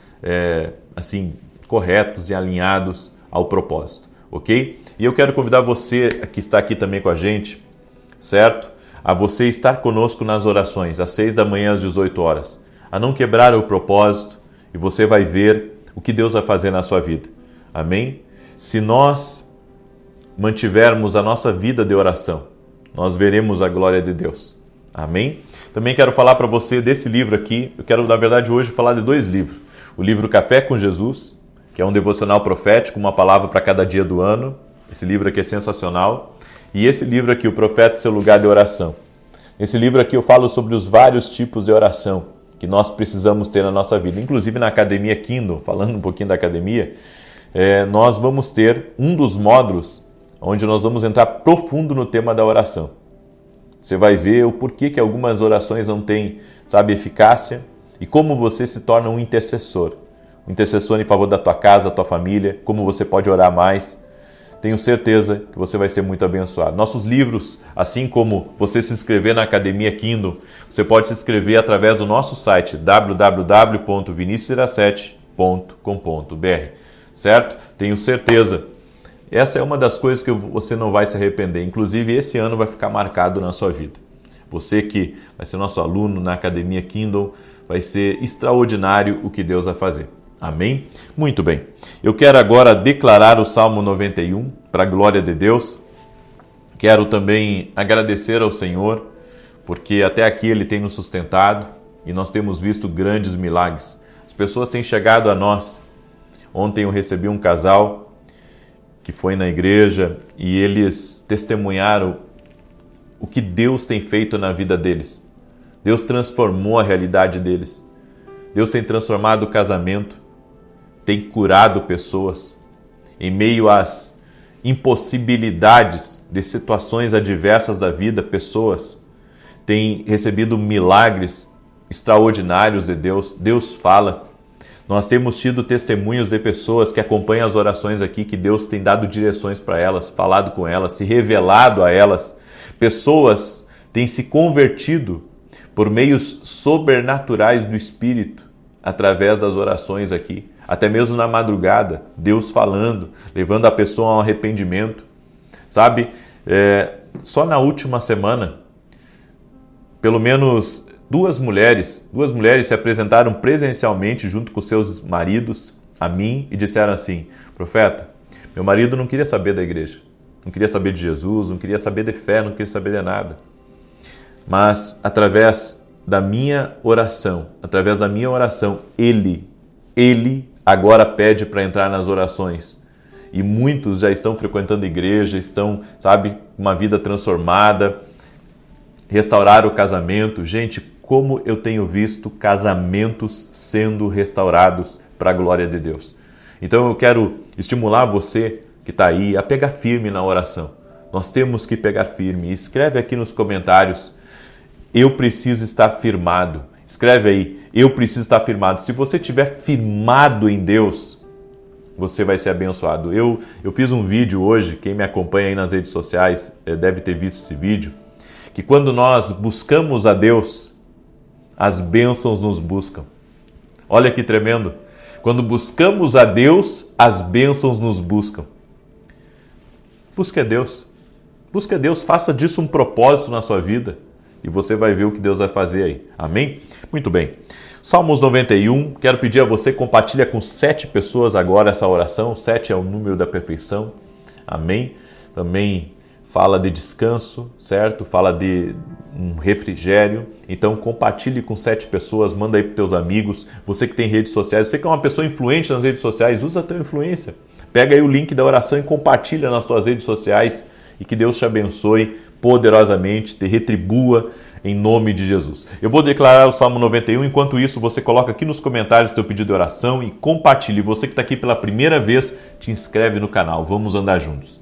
corretos e alinhados ao propósito, ok? E eu quero convidar você que está aqui também com a gente certo? A você estar conosco nas orações, às 6 da manhã, às 18 horas. A não quebrar o propósito e você vai ver o que Deus vai fazer na sua vida. Amém? Se nós mantivermos a nossa vida de oração, nós veremos a glória de Deus. Amém? Também quero falar para você desse livro aqui. Eu quero, na verdade, hoje falar de 2 livros. O livro Café com Jesus, que é um devocional profético, uma palavra para cada dia do ano. Esse livro aqui é sensacional. E esse livro aqui, O Profeta e Seu Lugar de Oração. Nesse livro aqui eu falo sobre os vários tipos de oração que nós precisamos ter na nossa vida. Inclusive na Academia Kindle, falando um pouquinho da academia, nós vamos ter um dos módulos onde nós vamos entrar profundo no tema da oração. Você vai ver o porquê que algumas orações não têm, eficácia e como você se torna um intercessor. Um intercessor em favor da tua casa, da tua família, como você pode orar mais. Tenho certeza que você vai ser muito abençoado. Nossos livros, assim como você se inscrever na Academia Kindle, você pode se inscrever através do nosso site www.vinicius17.com.br, certo? Tenho certeza. Essa é uma das coisas que você não vai se arrepender. Inclusive, esse ano vai ficar marcado na sua vida. Você que vai ser nosso aluno na Academia Kindle, vai ser extraordinário o que Deus vai fazer. Amém? Muito bem. Eu quero agora declarar o Salmo 91 para a glória de Deus. Quero também agradecer ao Senhor, porque até aqui Ele tem nos sustentado e nós temos visto grandes milagres. As pessoas têm chegado a nós. Ontem eu recebi um casal que foi na igreja e eles testemunharam o que Deus tem feito na vida deles. Deus transformou a realidade deles. Deus tem transformado o casamento, tem curado pessoas em meio às impossibilidades de situações adversas da vida. Pessoas têm recebido milagres extraordinários de Deus. Deus fala. Nós temos tido testemunhos de pessoas que acompanham as orações aqui, que Deus tem dado direções para elas, falado com elas, se revelado a elas. Pessoas têm se convertido por meios sobrenaturais do Espírito, através das orações aqui. Até mesmo na madrugada, Deus falando, levando a pessoa a um arrependimento. Só na última semana, pelo menos duas mulheres se apresentaram presencialmente junto com seus maridos a mim e disseram assim: profeta, meu marido não queria saber da igreja, não queria saber de Jesus, não queria saber de fé, não queria saber de nada. Mas através da minha oração, ele agora pede para entrar nas orações. E muitos já estão frequentando a igreja, estão, uma vida transformada, restauraram o casamento. Gente, como eu tenho visto casamentos sendo restaurados para a glória de Deus. Então eu quero estimular você que está aí a pegar firme na oração. Nós temos que pegar firme. Escreve aqui nos comentários: eu preciso estar firmado. Escreve aí: eu preciso estar firmado. Se você estiver firmado em Deus, você vai ser abençoado. Eu fiz um vídeo hoje, quem me acompanha aí nas redes sociais deve ter visto esse vídeo, que quando nós buscamos a Deus, as bênçãos nos buscam. Olha que tremendo. Quando buscamos a Deus, as bênçãos nos buscam. Busque a Deus. Busque a Deus, faça disso um propósito na sua vida e você vai ver o que Deus vai fazer aí. Amém? Muito bem. Salmos 91, quero pedir a você, compartilha com 7 pessoas agora essa oração. 7 é o número da perfeição. Amém? Também fala de descanso, certo? Fala de um refrigério. Então compartilhe com 7 pessoas, manda aí para os teus amigos. Você que tem redes sociais, você que é uma pessoa influente nas redes sociais, usa a tua influência. Pega aí o link da oração e compartilha nas tuas redes sociais e que Deus te abençoe poderosamente, te retribua em nome de Jesus. Eu vou declarar o Salmo 91, enquanto isso você coloca aqui nos comentários o teu pedido de oração e compartilhe. Você que está aqui pela primeira vez, te inscreve no canal, vamos andar juntos.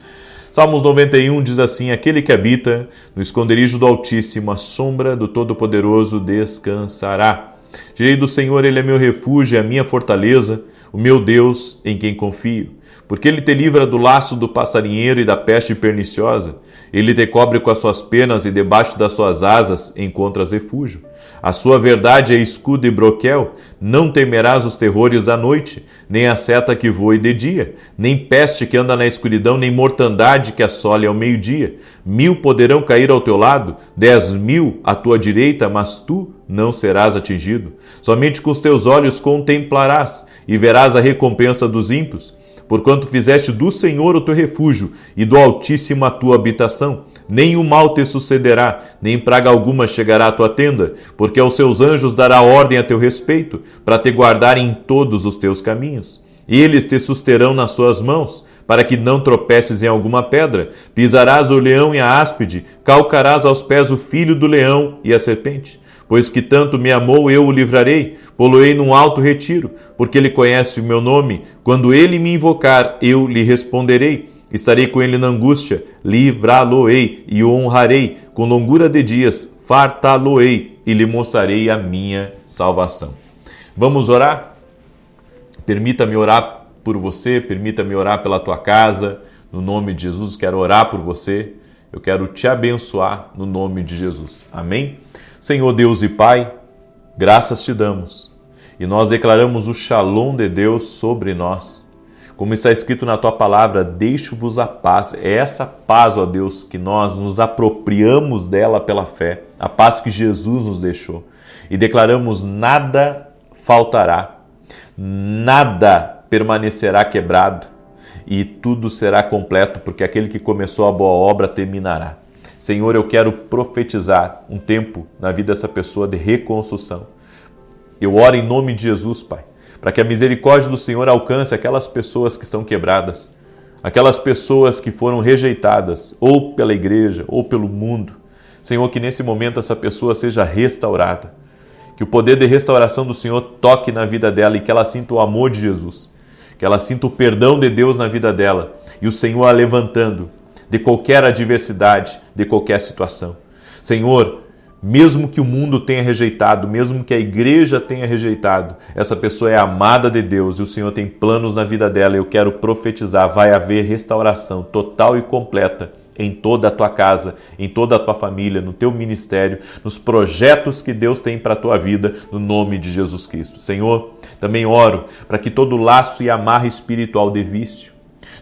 Salmos 91 diz assim: aquele que habita no esconderijo do Altíssimo, a sombra do Todo-Poderoso descansará. Direi do Senhor, Ele é meu refúgio, é a minha fortaleza, o meu Deus em quem confio. Porque ele te livra do laço do passarinheiro e da peste perniciosa. Ele te cobre com as suas penas e debaixo das suas asas encontras refúgio. A sua verdade é escudo e broquel. Não temerás os terrores da noite, nem a seta que voe de dia, nem peste que anda na escuridão, nem mortandade que assole ao meio-dia. 1000 poderão cair ao teu lado, 10.000 à tua direita, mas tu não serás atingido. Somente com os teus olhos contemplarás e verás a recompensa dos ímpios. Porquanto fizeste do Senhor o teu refúgio e do Altíssimo a tua habitação. Nenhum mal te sucederá, nem praga alguma chegará à tua tenda, porque aos seus anjos dará ordem a teu respeito, para te guardarem em todos os teus caminhos. Eles te susterão nas suas mãos, para que não tropeces em alguma pedra. Pisarás o leão e a áspide, calcarás aos pés o filho do leão e a serpente. Pois que tanto me amou, eu o livrarei, pô-lo-ei num alto retiro, porque ele conhece o meu nome. Quando ele me invocar, eu lhe responderei. Estarei com ele na angústia, livrá-lo-ei e o honrarei. Com longura de dias, fartá-lo-ei e lhe mostrarei a minha salvação. Vamos orar? Permita-me orar por você, permita-me orar pela tua casa. No nome de Jesus, quero orar por você. Eu quero te abençoar no nome de Jesus. Amém? Senhor Deus e Pai, graças te damos e nós declaramos o Shalom de Deus sobre nós. Como está escrito na tua palavra, deixo-vos a paz. É essa paz, ó Deus, que nós nos apropriamos dela pela fé, a paz que Jesus nos deixou. E declaramos: nada faltará, nada permanecerá quebrado e tudo será completo, porque aquele que começou a boa obra terminará. Senhor, eu quero profetizar um tempo na vida dessa pessoa de reconstrução. Eu oro em nome de Jesus, Pai, para que a misericórdia do Senhor alcance aquelas pessoas que estão quebradas, aquelas pessoas que foram rejeitadas, ou pela igreja, ou pelo mundo. Senhor, que nesse momento essa pessoa seja restaurada, que o poder de restauração do Senhor toque na vida dela e que ela sinta o amor de Jesus, que ela sinta o perdão de Deus na vida dela e o Senhor a levantando de qualquer adversidade, de qualquer situação. Senhor, mesmo que o mundo tenha rejeitado, mesmo que a igreja tenha rejeitado, essa pessoa é amada de Deus e o Senhor tem planos na vida dela. Eu quero profetizar, vai haver restauração total e completa em toda a tua casa, em toda a tua família, no teu ministério, nos projetos que Deus tem para a tua vida, no nome de Jesus Cristo. Senhor, também oro para que todo laço e amarra espiritual de vício,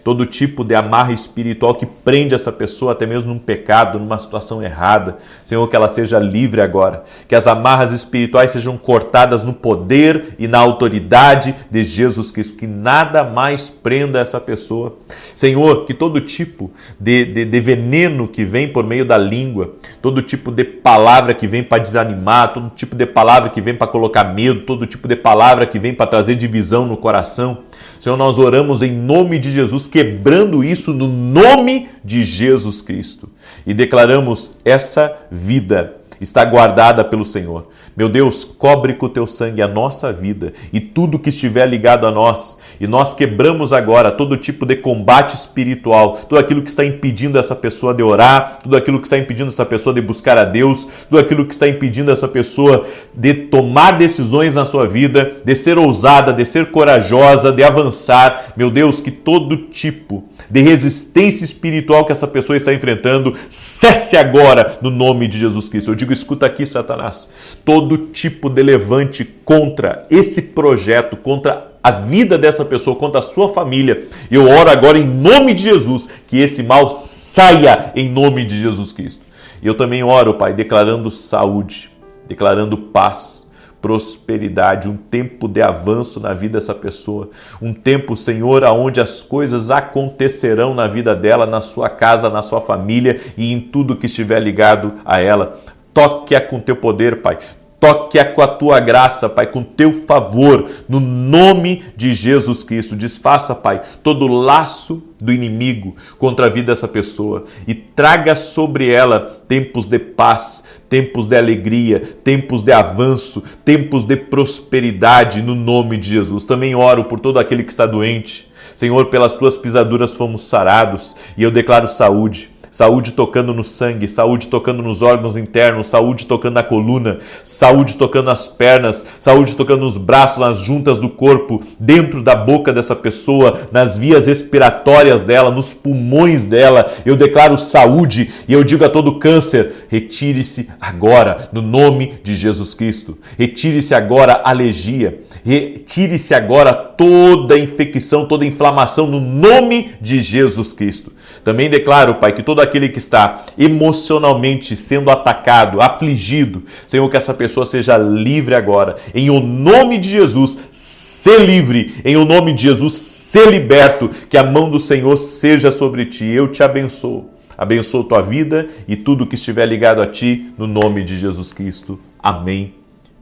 todo tipo de amarra espiritual que prende essa pessoa até mesmo num pecado, numa situação errada, Senhor, que ela seja livre agora, que as amarras espirituais sejam cortadas no poder e na autoridade de Jesus Cristo, que nada mais prenda essa pessoa. Senhor, que todo tipo de veneno que vem por meio da língua, todo tipo de palavra que vem para desanimar, todo tipo de palavra que vem para colocar medo, todo tipo de palavra que vem para trazer divisão no coração, Senhor, nós oramos em nome de Jesus, quebrando isso no nome de Jesus Cristo. E declaramos: essa vida está guardada pelo Senhor. Meu Deus, cobre com o teu sangue a nossa vida e tudo que estiver ligado a nós. E nós quebramos agora todo tipo de combate espiritual, tudo aquilo que está impedindo essa pessoa de orar, tudo aquilo que está impedindo essa pessoa de buscar a Deus, tudo aquilo que está impedindo essa pessoa de tomar decisões na sua vida, de ser ousada, de ser corajosa, de avançar. Meu Deus, que todo tipo de resistência espiritual que essa pessoa está enfrentando cesse agora no nome de Jesus Cristo. Eu digo: escuta aqui, Satanás, todo tipo de levante contra esse projeto, contra a vida dessa pessoa, contra a sua família, eu oro agora em nome de Jesus, que esse mal saia em nome de Jesus Cristo. E eu também oro, Pai, declarando saúde, declarando paz, prosperidade, um tempo de avanço na vida dessa pessoa, um tempo, Senhor, onde as coisas acontecerão na vida dela, na sua casa, na sua família e em tudo que estiver ligado a ela. Toque-a com teu poder, Pai. Toque-a com a tua graça, Pai, com teu favor, no nome de Jesus Cristo. Desfaça, Pai, todo laço do inimigo contra a vida dessa pessoa e traga sobre ela tempos de paz, tempos de alegria, tempos de avanço, tempos de prosperidade, no nome de Jesus. Também oro por todo aquele que está doente. Senhor, pelas tuas pisaduras fomos sarados e eu declaro saúde. saúde tocando no sangue, saúde tocando nos órgãos internos, saúde tocando na coluna, saúde tocando nas pernas, saúde tocando nos braços, nas juntas do corpo, dentro da boca dessa pessoa, nas vias respiratórias dela, nos pulmões dela. Eu declaro saúde e eu digo a todo câncer, retire-se agora, no nome de Jesus Cristo. Retire-se agora a alergia, retire-se agora toda infecção, toda inflamação, no nome de Jesus Cristo. Também declaro, Pai, que todo aquele que está emocionalmente sendo atacado, afligido, Senhor, que essa pessoa seja livre agora. Em o nome de Jesus, ser livre. Em o nome de Jesus, ser liberto. Que a mão do Senhor seja sobre ti. Eu te abençoo. Abençoo tua vida e tudo que estiver ligado a ti, no nome de Jesus Cristo. Amém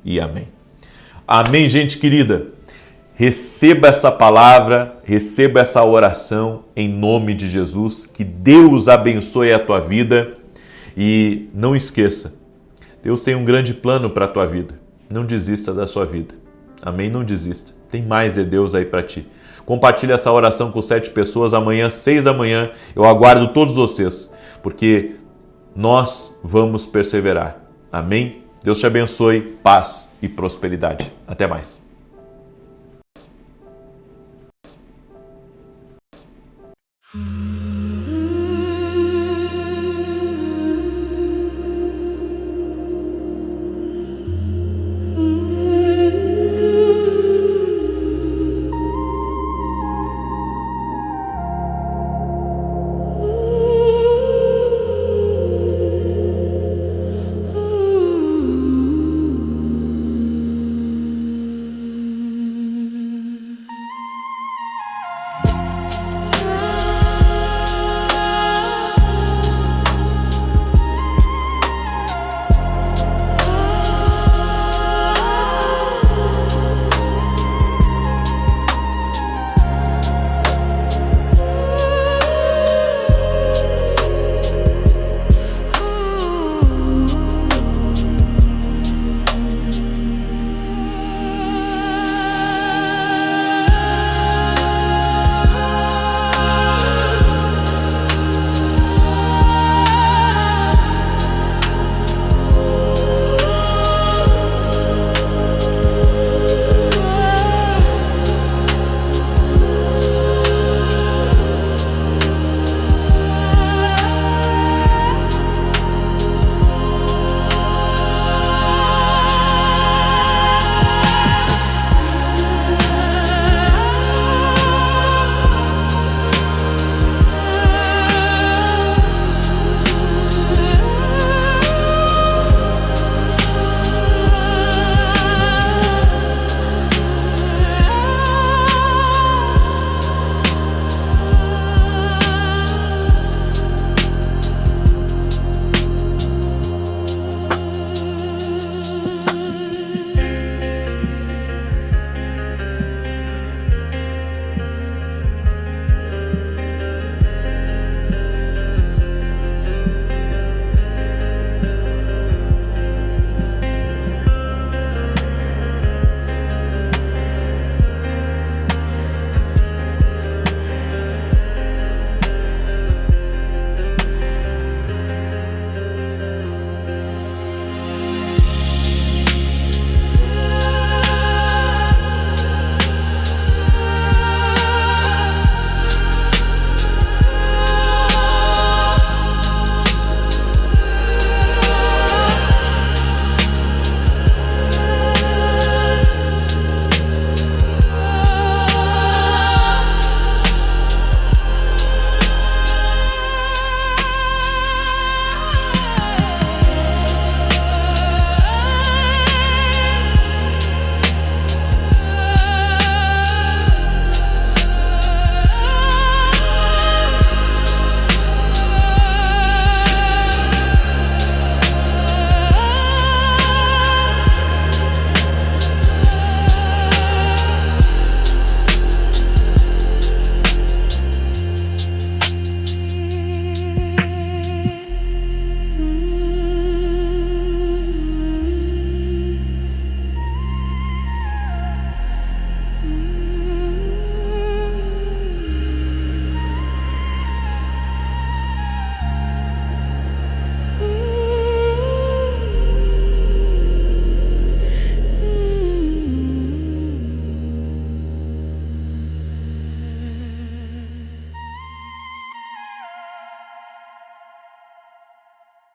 e amém. Amém, gente querida. Receba essa palavra, receba essa oração em nome de Jesus. Que Deus abençoe a tua vida e não esqueça, Deus tem um grande plano para a tua vida. Não desista da sua vida. Amém? Não desista. Tem mais de Deus aí para ti. Compartilhe essa oração com 7 pessoas. Amanhã, 6 da manhã, eu aguardo todos vocês, porque nós vamos perseverar. Amém? Deus te abençoe, paz e prosperidade. Até mais.